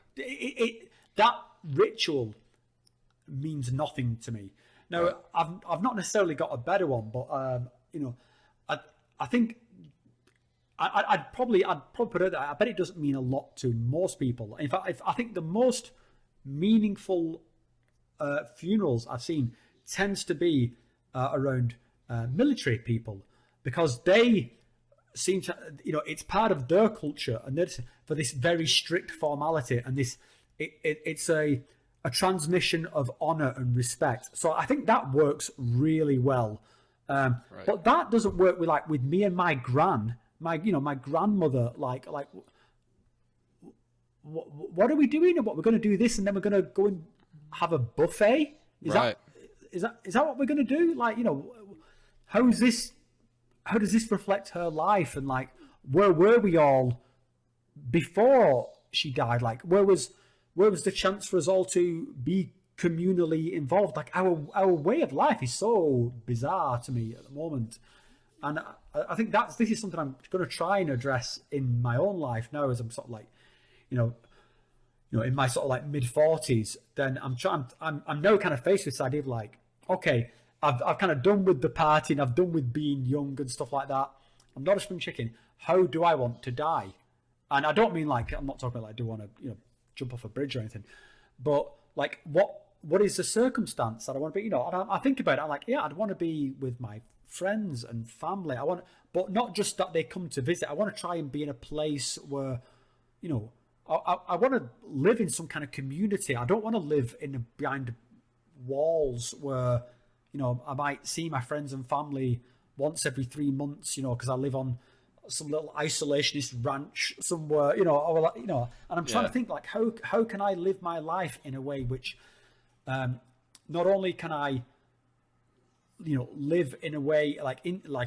That ritual means nothing to me. Now, right. I've not necessarily got a better one, but I think I'd probably put it. I bet it doesn't mean a lot to most people. In fact, I think the most meaningful funerals I've seen tends to be around military people, because they seem to, it's part of their culture, and for this very strict formality, and it's a transmission of honor and respect. So I think that works really well. Right. But that doesn't work with me and my grandmother. Like, what are we doing? And what we're going to do this, and then we're going to go and have a buffet. Is that what we're going to do? Like, how does this reflect her life? And like, where were we all before she died? Like, where was the chance for us all to be communally involved? Like, our way of life is so bizarre to me at the moment. And I think this is something I'm going to try and address in my own life now, as I'm sort of like, in my sort of like mid-40s. Then I'm now kind of faced with this idea of like, okay, I've kind of done with the partying, I've done with being young and stuff like that. I'm not a spring chicken. How do I want to die? And I don't mean like, I'm not talking about like, do I want to jump off a bridge or anything, but like what is the circumstance that I want to be? And I think about it. I'm like, yeah, I'd want to be with my friends and family. But not just that they come to visit. I want to try and be in a place where, I want to live in some kind of community. I don't want to live behind walls where, I might see my friends and family once every 3 months, because I live on some little isolationist ranch somewhere, and I'm trying to think like, how can I live my life in a way which, not only can I, live in a way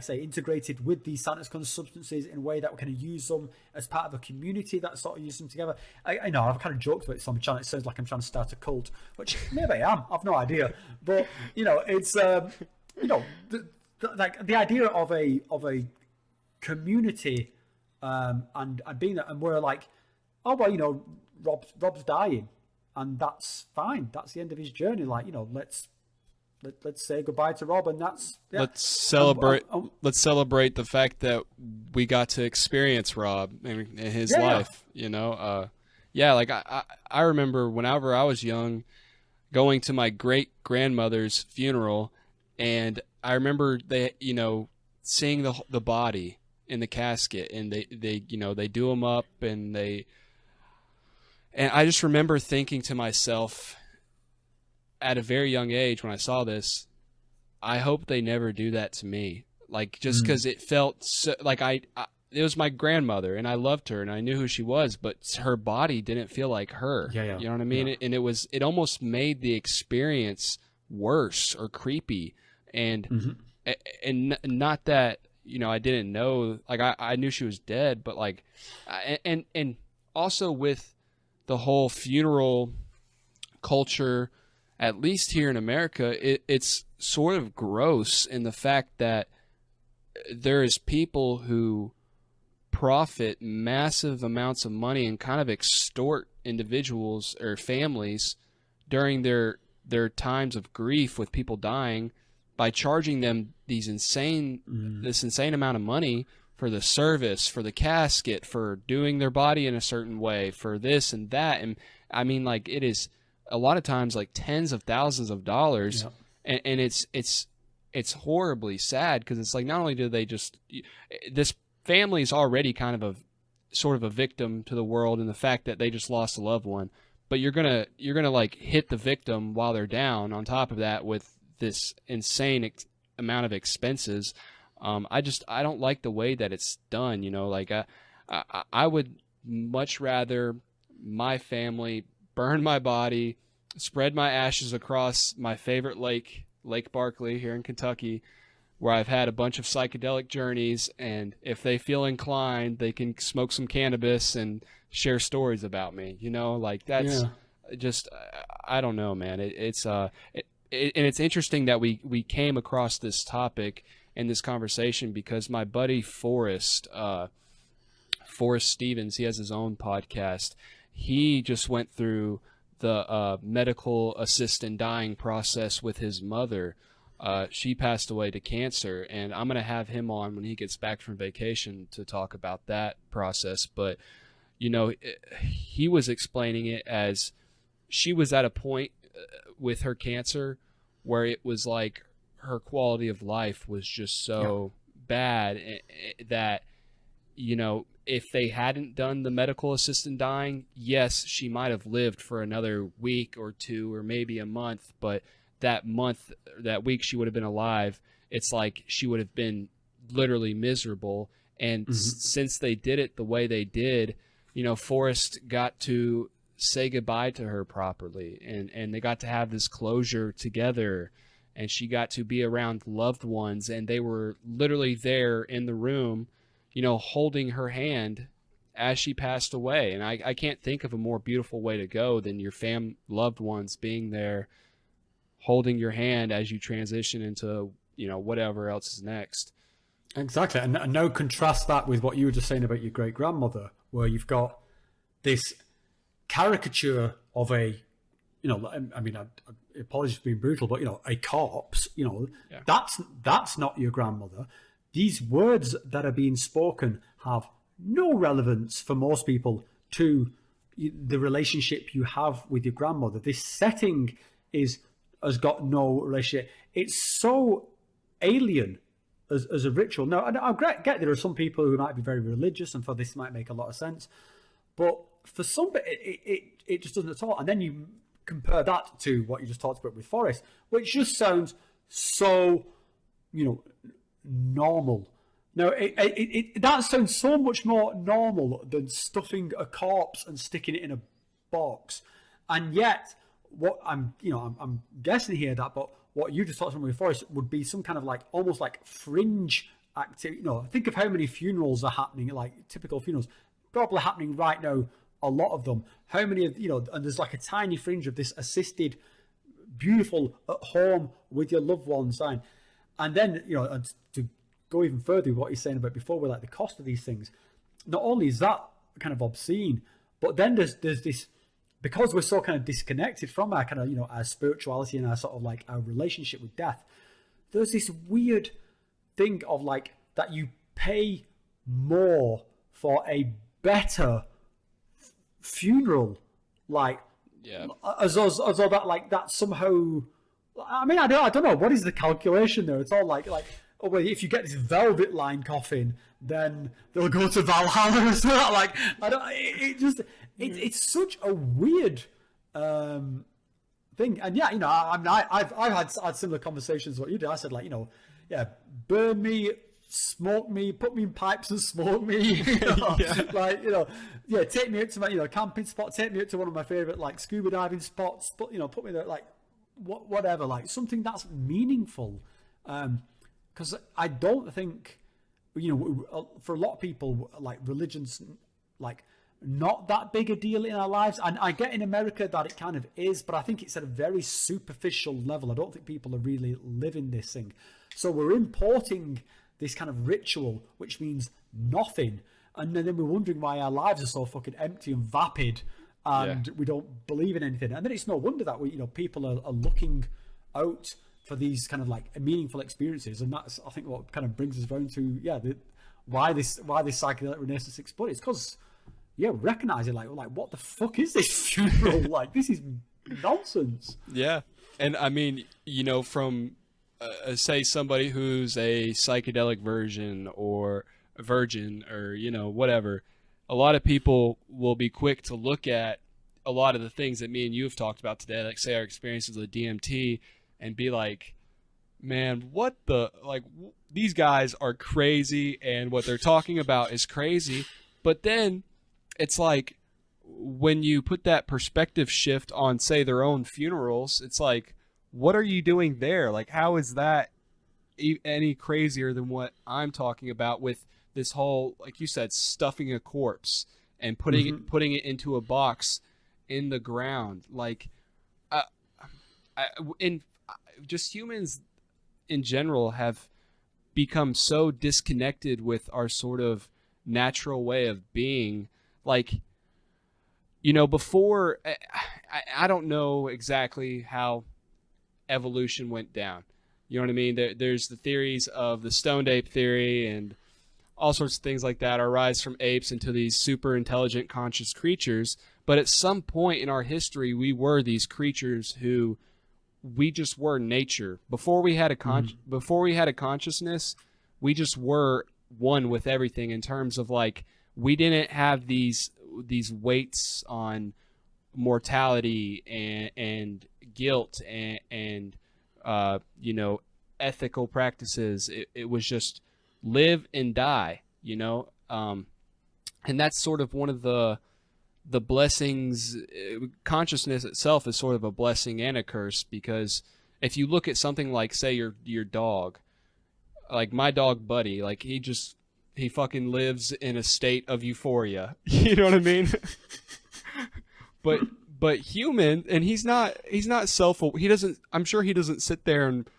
say integrated with these Santa's substances in a way that we can use them as part of a community that sort of use them together. I know I've kind of joked about it, so it sounds like I'm trying to start a cult, which maybe I am. I've no idea, but it's like the idea of a community and being there, and we're like, oh well, you know, Rob's dying, and that's fine. That's the end of his journey. Like, you know, let's say goodbye to Rob, and that's let's celebrate. Let's celebrate the fact that we got to experience Rob and his life. You know, like I remember whenever I was young, going to my great grandmother's funeral, and I remember seeing the body in the casket, and they do them up, and I just remember thinking to myself at a very young age when I saw this, I hope they never do that to me. Like, just because it felt so, like it was my grandmother, and I loved her, and I knew who she was, but her body didn't feel like her. Yeah. You know what I mean? Yeah. And it almost made the experience worse or creepy. And and not that, you know, I didn't know, like I knew she was dead, but like, and also with the whole funeral culture, at least here in America, it's sort of gross in the fact that there is people who profit massive amounts of money and kind of extort individuals or families during their times of grief with people dying by charging them this insane amount of money for the service, for the casket, for doing their body in a certain way, for this and that. And I mean, like, it is a lot of times like tens of thousands of dollars. Yep. And it's horribly sad, because it's like, not only do they just, this family is already kind of sort of a victim to the world and the fact that they just lost a loved one, but you're gonna like hit the victim while they're down on top of that with this insane amount of expenses. I don't like the way that it's done. You know, like I would much rather my family burn my body, spread my ashes across my favorite lake, Lake Barkley here in Kentucky, where I've had a bunch of psychedelic journeys, and if they feel inclined, they can smoke some cannabis and share stories about me. You know, like that's just, I don't know, man. And it's interesting that we came across this topic in this conversation because my buddy Forrest Stevens, he has his own podcast. He just went through the medical assisted dying process with his mother. She passed away to cancer, and I'm going to have him on when he gets back from vacation to talk about that process. But, you know, he was explaining it as she was at a point with her cancer where it was like her quality of life was just so bad that, you know, if they hadn't done the medical assisted dying, yes, she might have lived for another week or two or maybe a month, but that week she would have been alive. It's like she would have been literally miserable. And since they did it the way they did, you know, Forrest got to say goodbye to her properly, and they got to have this closure together, and she got to be around loved ones, and they were literally there in the room, you know, holding her hand as she passed away. And I can't think of a more beautiful way to go than your loved ones being there, holding your hand as you transition into, you know, whatever else is next. Exactly. And now contrast that with what you were just saying about your great grandmother, where you've got this caricature of a, you know, I mean, I apologize for being brutal, but, you know, a corpse, you know, that's not your grandmother. These words that are being spoken have no relevance for most people to the relationship you have with your grandmother. This setting has got no relationship. It's so alien as a ritual. Now, I get there are some people who might be very religious, and for this might make a lot of sense, but for some, it just doesn't at all. And then you compare that to what you just talked about with Forrest, which just sounds so, you know, normal. Now, that sounds so much more normal than stuffing a corpse and sticking it in a box. And yet, what I'm guessing here that, but what you just talked about with Forrest would be some kind of like almost like fringe activity. You know, think of how many funerals are happening, like typical funerals, probably happening right now. A lot of them. How many of, you know, and there's like a tiny fringe of this assisted, beautiful at home with your loved ones sign. And then, you know, and to go even further with what you're saying about before with like the cost of these things, not only is that kind of obscene, but then there's this, because we're so kind of disconnected from our kind of, our spirituality and our sort of like our relationship with death, there's this weird thing of like that you pay more for a better funeral, like as though that like that somehow. I mean, I don't know, what is the calculation there? It's all like oh well, if you get this velvet lined coffin, then they'll go to Valhalla or something. Like I don't. It's such a weird thing. And yeah, I've had similar conversations with what you did. I said like, burn me, smoke me, put me in pipes and smoke me. Take me out to my camping spot. Take me out to one of my favorite like scuba diving spots. Put me there, like whatever, like something that's meaningful. Because I don't think, for a lot of people, like religion's like not that big a deal in our lives. And I get in America that it kind of is, but I think it's at a very superficial level. I don't think people are really living this thing. So we're importing this kind of ritual, which means nothing. And then we're wondering why our lives are so fucking empty and vapid, and we don't believe in anything. And then it's no wonder that people are looking out for these kind of like meaningful experiences, and that's, I think, what kind of brings us around to why this psychedelic renaissance exploded. It's because recognizing like what the fuck is this funeral? Like, this is nonsense. Yeah. And I mean, from say somebody who's a psychedelic virgin or whatever, a lot of people will be quick to look at a lot of the things that me and you have talked about today, like say our experiences with DMT, and be like, man, what the, like, these guys are crazy and what they're talking about is crazy. But then it's like, when you put that perspective shift on, say, their own funerals, it's like, what are you doing there? Like, how is that any crazier than what I'm talking about with this whole, like you said, stuffing a corpse and putting it into a box in the ground? Like, just humans in general have become so disconnected with our sort of natural way of being. Like, before, I don't know exactly how evolution went down. You know what I mean? There's the theories of the stoned ape theory and all sorts of things like that, our rise from apes into these super intelligent conscious creatures. But at some point in our history, we were these creatures who, we just were nature. Before we had a consciousness, we just were one with everything, in terms of like, we didn't have these weights on mortality and guilt and ethical practices. It was just live and die, and that's sort of one of the blessings. Consciousness itself is sort of a blessing and a curse, because if you look at something like, say, your dog, like my dog Buddy, like he fucking lives in a state of euphoria. You know what I mean? but human, and he's not I'm sure he doesn't sit there and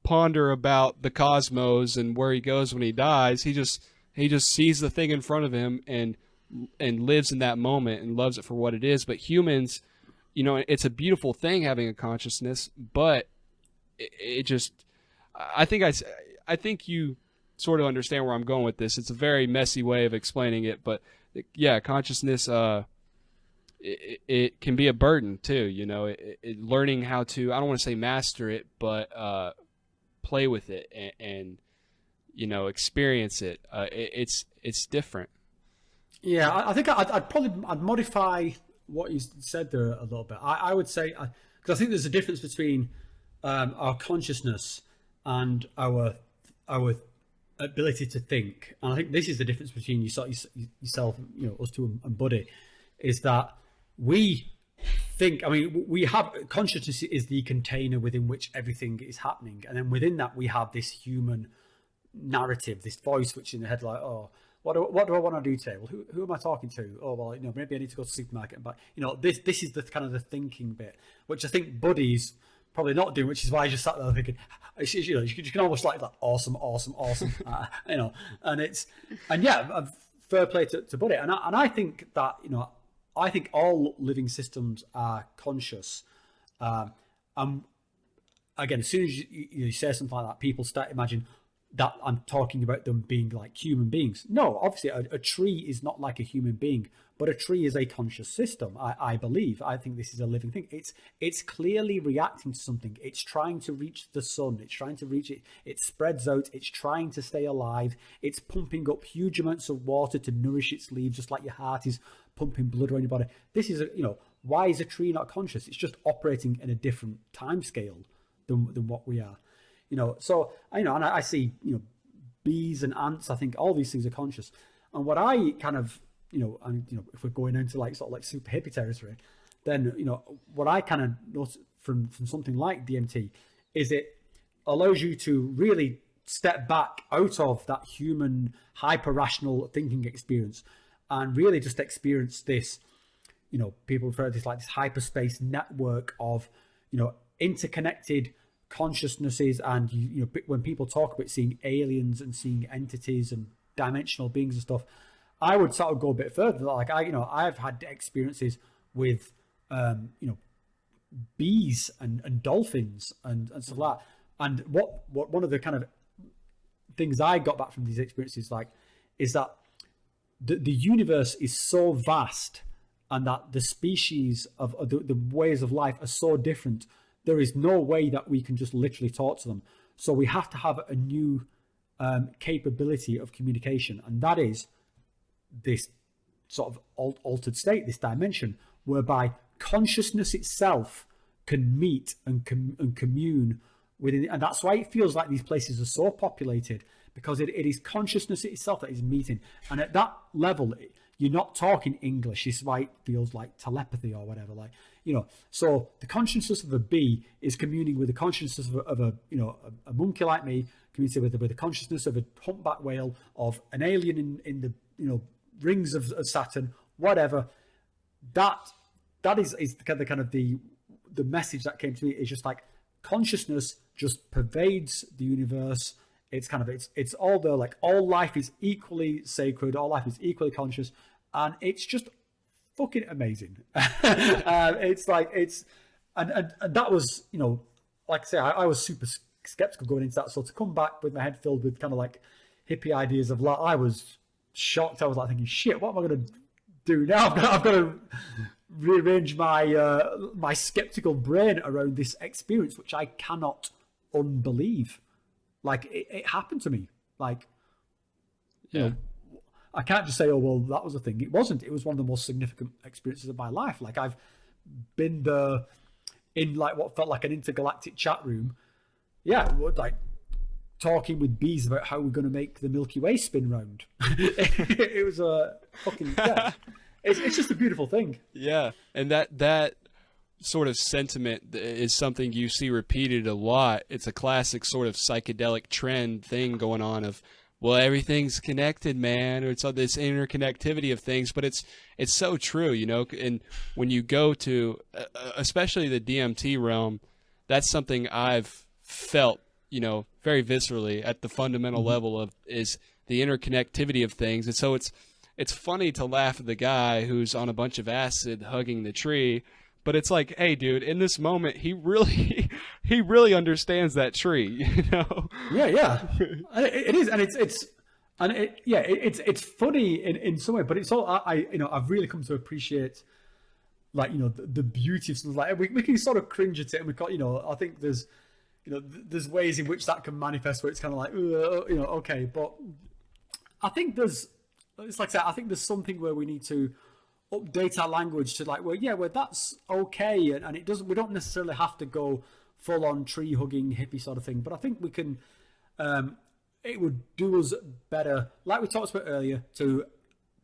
ponder about the cosmos and where he goes when he dies. He just sees the thing in front of him and lives in that moment and loves it for what it is. But humans, it's a beautiful thing having a consciousness, but it just, I think you sort of understand where I'm going with this. It's a very messy way of explaining it, but yeah, consciousness, it can be a burden too, learning how to, I don't want to say master it, but play with it and experience it. It's different. Yeah, I think I'd modify what you said there a little bit. I would say, because I think there's a difference between our consciousness and our ability to think, and I think this is the difference between yourself, us two and Buddy, is that we think. I mean, we have consciousness is the container within which everything is happening, and then within that we have this human narrative, this voice which in the head, like, oh, what do I want to do today? Well, who am I talking to? Oh, well, maybe I need to go to the supermarket and buy. This is the kind of the thinking bit, which I think Buddy's probably not doing, which is why I just sat there thinking, you can almost like that awesome, and fair play to put it. And I think that, I think all living systems are conscious. Again, as soon as you say something like that, people start to imagine that I'm talking about them being like human beings. No, obviously a tree is not like a human being, but a tree is a conscious system. I believe. I think this is a living thing. It's clearly reacting to something. It's trying to reach the sun. It's trying to reach it. It spreads out. It's trying to stay alive. It's pumping up huge amounts of water to nourish its leaves, just like your heart is pumping blood around your body. This is, why is a tree not conscious? It's just operating in a different time scale than what we are. So and I see, bees and ants. I think all these things are conscious. And what I kind of, if we're going into like sort of like super hippie territory, then what I kind of notice from something like DMT is it allows you to really step back out of that human hyper rational thinking experience and really just experience this. People refer to this like this hyperspace network of interconnected consciousnesses, and when people talk about seeing aliens and seeing entities and dimensional beings and stuff, I would sort of go a bit further. Like I've had experiences with bees and dolphins and stuff like that. And what one of the kind of things I got back from these experiences is that the universe is so vast, and that the species of the ways of life are so different. There is no way that we can just literally talk to them. So we have to have a new capability of communication. And that is this sort of altered state, this dimension, whereby consciousness itself can meet and commune within. And that's why it feels like these places are so populated, because it is consciousness itself that is meeting. And at that level, you're not talking English. This is why it feels like telepathy or whatever. So the consciousness of a bee is communing with the consciousness of a monkey like me, communing with the consciousness of a humpback whale, of an alien in the rings of Saturn, whatever. That is the kind of the message that came to me, is just like consciousness just pervades the universe. It's kind of it's all there. Like all life is equally sacred. All life is equally conscious, and it's just fucking amazing. It's like and that was like I say, I was super skeptical going into that. So to come back with my head filled with kind of like hippie ideas of like, I was shocked. I was like thinking, shit, what am I going to do now? I've got to rearrange my skeptical brain around this experience, which I cannot unbelieve. Like it happened to me. Like, I can't just say, oh, well, that was a thing. It wasn't. It was one of the most significant experiences of my life. Like I've been there in like what felt like an intergalactic chat room. Yeah, like talking with bees about how we're going to make the Milky Way spin round. It was a fucking, it's just a beautiful thing. Yeah. And that sort of sentiment is something you see repeated a lot. It's a classic sort of psychedelic trend thing going on of, well, everything's connected, man, or it's all this interconnectivity of things. But it's so true, and when you go to especially the DMT realm, that's something I've felt, very viscerally at the fundamental level of is the interconnectivity of things. And so it's funny to laugh at the guy who's on a bunch of acid hugging the tree. But it's like, hey, dude, in this moment, he really understands that tree, Yeah. It is, and it's funny in some way, but it's all I've really come to appreciate, like the beauty of something like we can sort of cringe at it, and we got I think there's there's ways in which that can manifest where it's kind of like okay, but I think it's like I said, I think there's something where we need to update our language to like, well, that's okay, and it doesn't. We don't necessarily have to go full on tree hugging hippie sort of thing, but I think we can. It would do us better, like we talked about earlier, to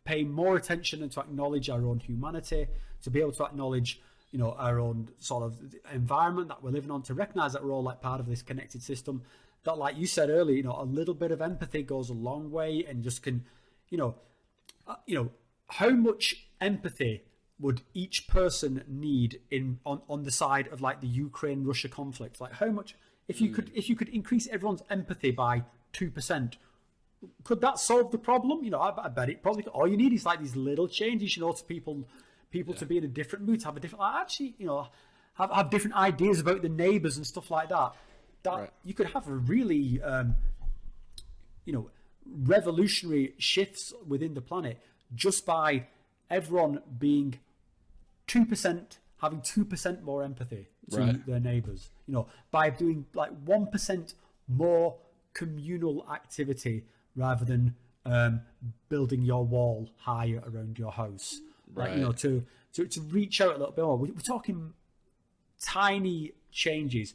pay more attention and to acknowledge our own humanity, to be able to acknowledge our own sort of environment that we're living on, to recognize that we're all like part of this connected system. That, like you said earlier, a little bit of empathy goes a long way, and just can, how much empathy would each person need on the side of like the Ukraine-Russia conflict? Like how much, if you could increase everyone's empathy by 2%, could that solve the problem? You know, I bet it probably could. All you need is like these little changes, you know, to people to be in a different mood, to have a different, like, actually, you know, have different ideas about the neighbours and stuff like that. That you could have a really, you know, revolutionary shifts within the planet just by everyone being 2%, having 2% more empathy to their neighbours. You know, by doing like 1% more communal activity rather than building your wall higher around your house. Like, you know, to reach out a little bit more. We're talking tiny changes.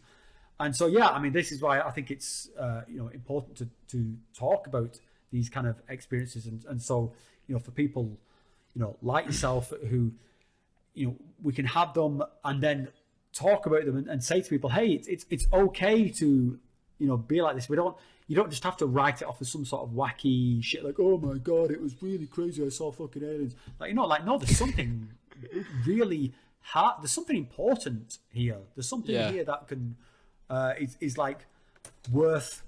And so, yeah, I mean, this is why I think it's, you know, important to talk about these kind of experiences. And so, you know, for people, you know, like yourself who, you know, we can have them and then talk about them and say to people, hey, it's okay to, you know, be like this. You don't just have to write it off as some sort of wacky shit like, oh my God, it was really crazy, I saw fucking aliens. Like, you know, like, no, there's something really hard, there's something important here. There's something here that can, is like worth,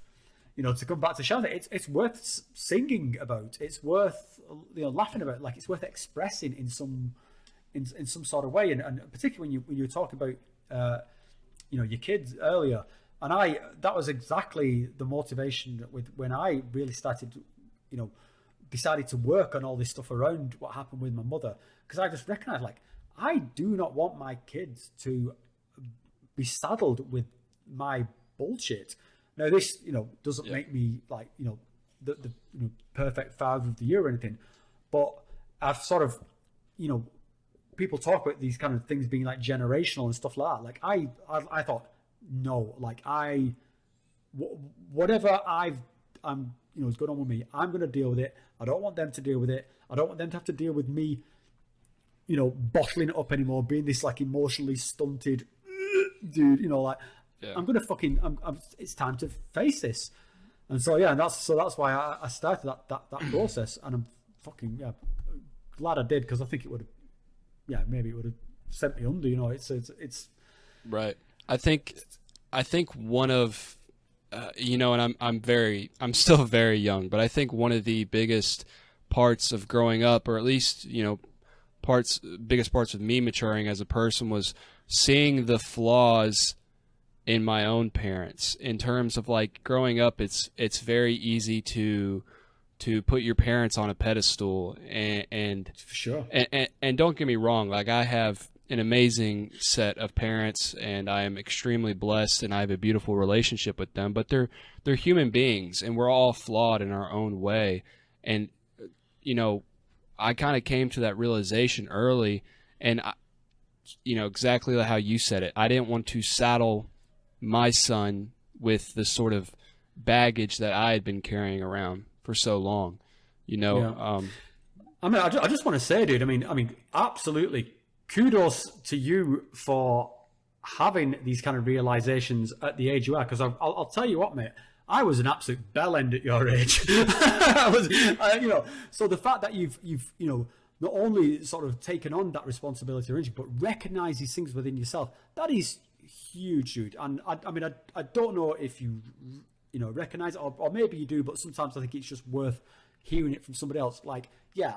you know, to come back to Shelter, it's worth singing about. It's worth, you know, laughing about. Like, it's worth expressing in some sort of way. And particularly when you were talking about, you know, your kids earlier. And that was exactly the motivation when I really started, you know, decided to work on all this stuff around what happened with my mother. Because I just recognized, like, I do not want my kids to be saddled with my bullshit. Now, this, you know, doesn't make me like, you know, the you know, perfect father of the year or anything. But I've sort of, you know, people talk about these kind of things being like generational and stuff like that. Like I thought, no, like whatever I'm, you know, is going on with me, I'm going to deal with it. I don't want them to deal with it. I don't want them to have to deal with me, you know, bottling it up anymore, being this like emotionally stunted dude, you know, like I'm going to fucking, it's time to face this. And so, yeah, and that's why I started that process. And I'm fucking, glad I did, because I think it would have, maybe it would have sent me under, you know, it's right. I think one of, you know, and I'm still very young, but I think one of the biggest parts of growing up, or at least, you know, biggest parts of me maturing as a person, was seeing the flaws in my own parents. In terms of like growing up, it's very easy to put your parents on a pedestal, and for sure. And don't get me wrong, like I have an amazing set of parents and I am extremely blessed and I have a beautiful relationship with them, but they're human beings and we're all flawed in our own way. And, you know, I kind of came to that realization early, and you know, exactly how you said it. I didn't want to saddle my son with the sort of baggage that I had been carrying around for so long, you know. Yeah. I mean, I just want to say, dude, I mean, absolutely kudos to you for having these kind of realizations at the age you are, because I'll tell you what, mate, I was an absolute bellend at your age. I was, you know, so the fact that you've you know, not only sort of taken on that responsibility, but recognize these things within yourself, that is huge, dude. And I mean, I don't know if you know, recognize it, or maybe you do, but sometimes I think it's just worth hearing it from somebody else. Like, yeah,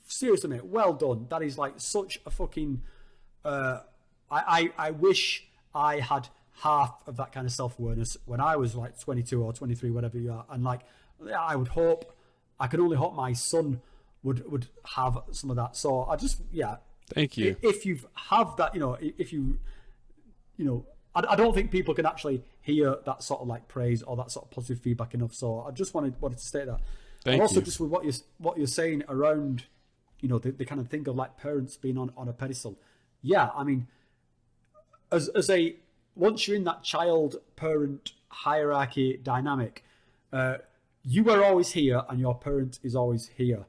seriously, mate, well done. That is like such a fucking, I wish I had half of that kind of self-awareness when I was like 22 or 23, whatever you are. And like, I can only hope my son would have some of that. So I just, thank you. If you have that, you know, if you know, I don't think people can actually hear that sort of like praise or that sort of positive feedback enough. So I just wanted to state that. Thank and also you. Just with what you're saying around, you know, the kind of thing of like parents being on a pedestal. Yeah, I mean, once you're in that child-parent hierarchy dynamic, you are always here and your parent is always here.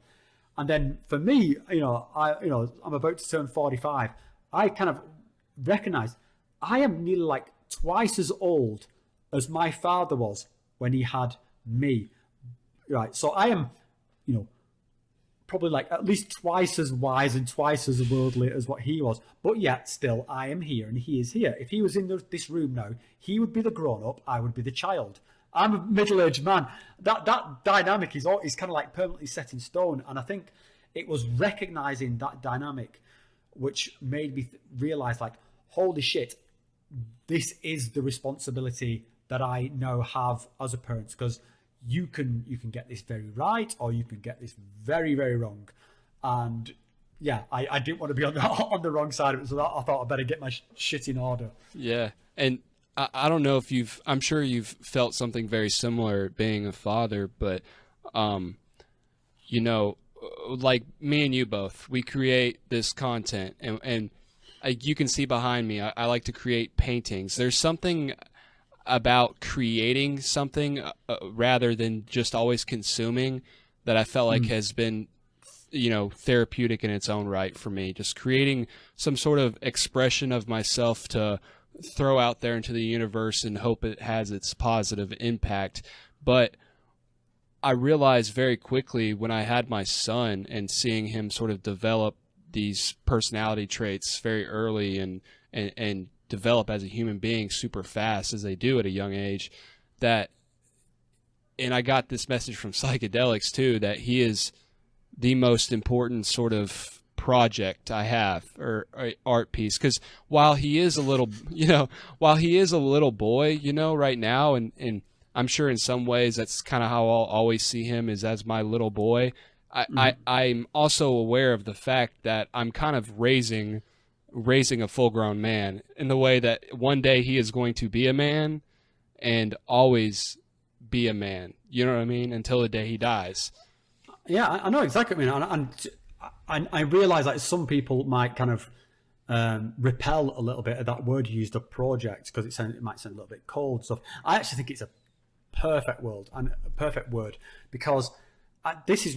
And then for me, you know, I'm about to turn 45. I kind of recognize I am nearly like twice as old as my father was when he had me. Right. So I am, you know, probably like at least twice as wise and twice as worldly as what he was. But yet still I am here and he is here. If he was in this room now, he would be the grown-up, I would be the child. I'm a middle-aged man. That dynamic is kind of like permanently set in stone. And I think it was recognizing that dynamic which made me realize, like, holy shit, this is the responsibility that I now have as a parent, because you can get this very right, or you can get this very, very wrong. And yeah, I didn't want to be on the wrong side of it, so I thought I'd better get my shit in order. Yeah, and I don't know if I'm sure you've felt something very similar being a father, but you know, like me and you both, we create this content, and you can see behind me, I like to create paintings. There's something about creating something rather than just always consuming that I felt like has been, you know, therapeutic in its own right for me. Just creating some sort of expression of myself to throw out there into the universe and hope it has its positive impact. But I realized very quickly when I had my son and seeing him sort of develop these personality traits very early and develop as a human being super fast as they do at a young age, that, and I got this message from psychedelics too, that he is the most important sort of project I have, or art piece. Because while he is a little, boy, you know, right now, and I'm sure in some ways that's kind of how I'll always see him, is as my little boy. I'm also aware of the fact that I'm kind of raising a full-grown man in the way that one day he is going to be a man and always be a man. You know what I mean? Until the day he dies. Yeah, I know exactly what I mean. And I realize that some people might kind of repel a little bit of that word you used, of project, because it might sound a little bit cold stuff. I actually think it's a perfect word, because this is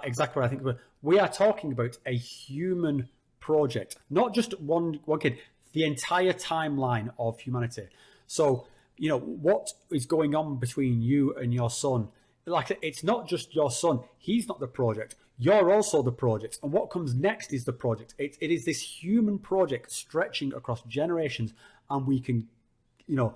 exactly what I think about. We are talking about a human project, not just one kid, the entire timeline of humanity. So, you know, what is going on between you and your son? Like, it's not just your son. He's not the project. You're also the project. And what comes next is the project. It is this human project stretching across generations. And we can, you know,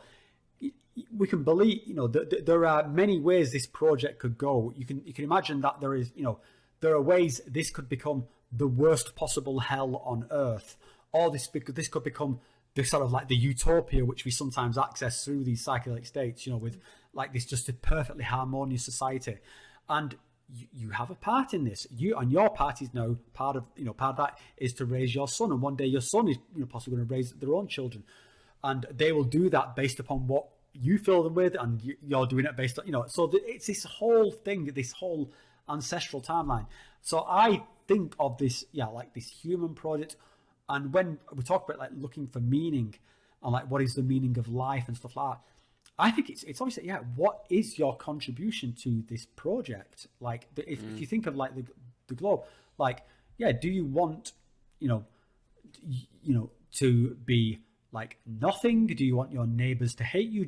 we can believe, you know, there are many ways this project could go. You can imagine that there are ways this could become the worst possible hell on earth, or this could become the sort of like the utopia which we sometimes access through these psychedelic states, you know, with like this just a perfectly harmonious society. And you have a part in this. Your part is now part of that is to raise your son, and one day your son is, you know, possibly going to raise their own children, and they will do that based upon what you fill them with, and you're doing it based on, you know. So it's this whole thing, this whole ancestral timeline. So I think of this, like this human project. And when we talk about like looking for meaning and like what is the meaning of life and stuff like that, I think it's obviously, what is your contribution to this project? Like if you think of like the globe, like, do you want, you know, to be like nothing? Do you want your neighbors to hate you?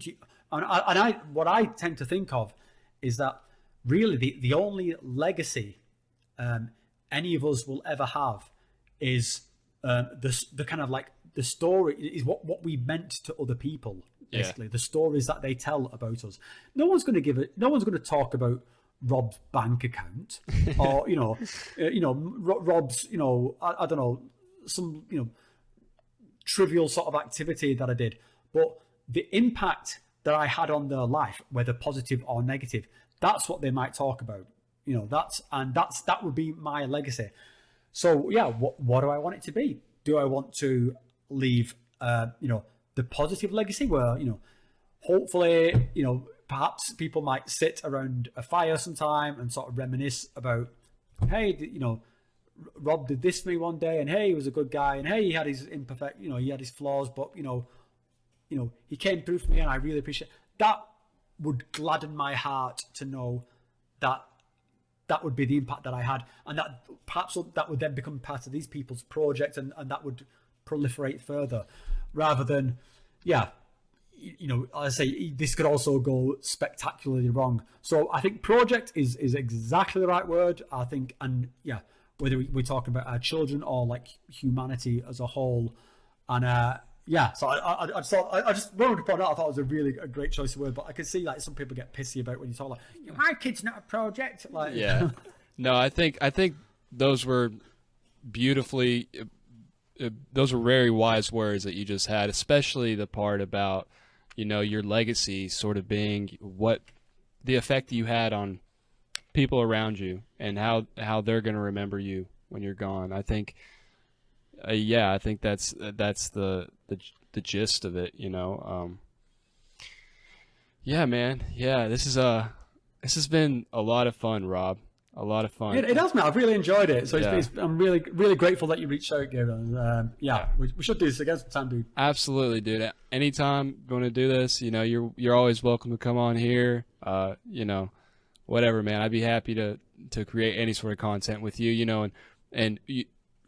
What I tend to think of is that really the only legacy any of us will ever have is the kind of like the story is what we meant to other people, basically. The stories that they tell about us. No one's going to talk about Rob's bank account or Rob's, I don't know, some, trivial sort of activity that I did, but the impact that I had on their life, whether positive or negative, that's what they might talk about. That would be my legacy. So what do I want it to be? Do I want to leave the positive legacy where, hopefully, perhaps people might sit around a fire sometime and sort of reminisce about, hey, Rob did this for me one day, and hey, he was a good guy, and hey, he had his imperfect, he had his flaws, but he came through for me, and I really appreciate that. Would gladden my heart to know that would be the impact that I had, and that perhaps that would then become part of these people's project, and that would proliferate further, rather than, I say this could also go spectacularly wrong. So I think project is exactly the right word, I think, and whether we're talking about our children or like humanity as a whole, and yeah, so I just wanted to point out I thought it was a great choice of word, but I can see like some people get pissy about when you talk like my kid's not a project. Like, yeah, no, I think those were beautifully, those were very wise words that you just had, especially the part about, you know, your legacy sort of being what the effect you had on people around you and how they're going to remember you when you're gone. I think. Yeah, I think that's the gist of it, you know. Yeah, man. Yeah, this has been a lot of fun, Rob. A lot of fun. It has, man. I've really enjoyed it. So Yeah. I'm really grateful that you reached out, Gabriel. Yeah, we should do this again sometime, dude. Absolutely, dude. Anytime you want to do this, you know, you're always welcome to come on here. You know, whatever, man. I'd be happy to create any sort of content with you, you know, and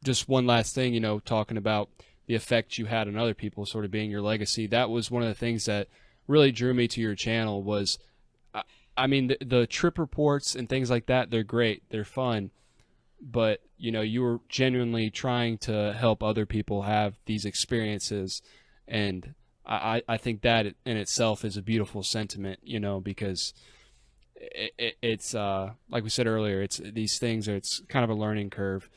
just one last thing, you know, talking about the effect you had on other people sort of being your legacy. That was one of the things that really drew me to your channel was, I mean, the trip reports and things like that, they're great. They're fun. But, you know, you were genuinely trying to help other people have these experiences. And I think that in itself is a beautiful sentiment, you know, because it's like we said earlier, it's these things it's kind of a learning curve.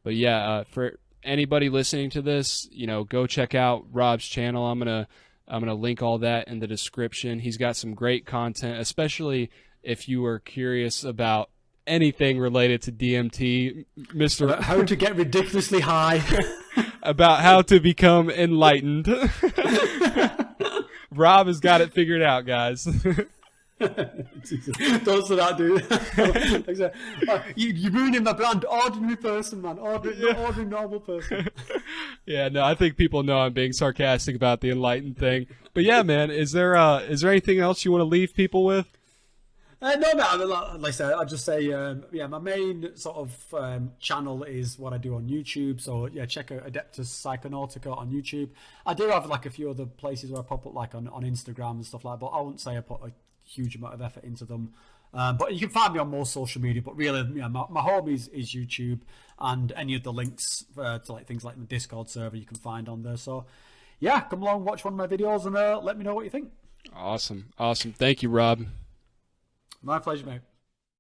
But yeah, for anybody listening to this, you know, go check out Rob's channel. I'm gonna link all that in the description. He's got some great content, especially if you are curious about anything related to DMT, Mr. About how to get ridiculously high, about how to become enlightened. Rob has got it figured out, guys. Jesus. Don't say that, dude. You're ruining my brand. Ordinary person, man. Ordinary normal person. Yeah, no, I think people know I'm being sarcastic about the enlightened thing. But yeah, man, is there anything else you want to leave people with? No, man. Like I said, I'd just say, yeah, my main sort of channel is what I do on YouTube. So yeah, check out Adeptus Psychonautica on YouTube. I do have like a few other places where I pop up like on Instagram and stuff like that, but I wouldn't say I put a huge amount of effort into them. But you can find me on most social media, but really, you know, my home is YouTube, and any of the links to like things like the Discord server you can find on there. So yeah, come along, watch one of my videos, and let me know what you think. Awesome. Thank you, Rob. My pleasure, mate.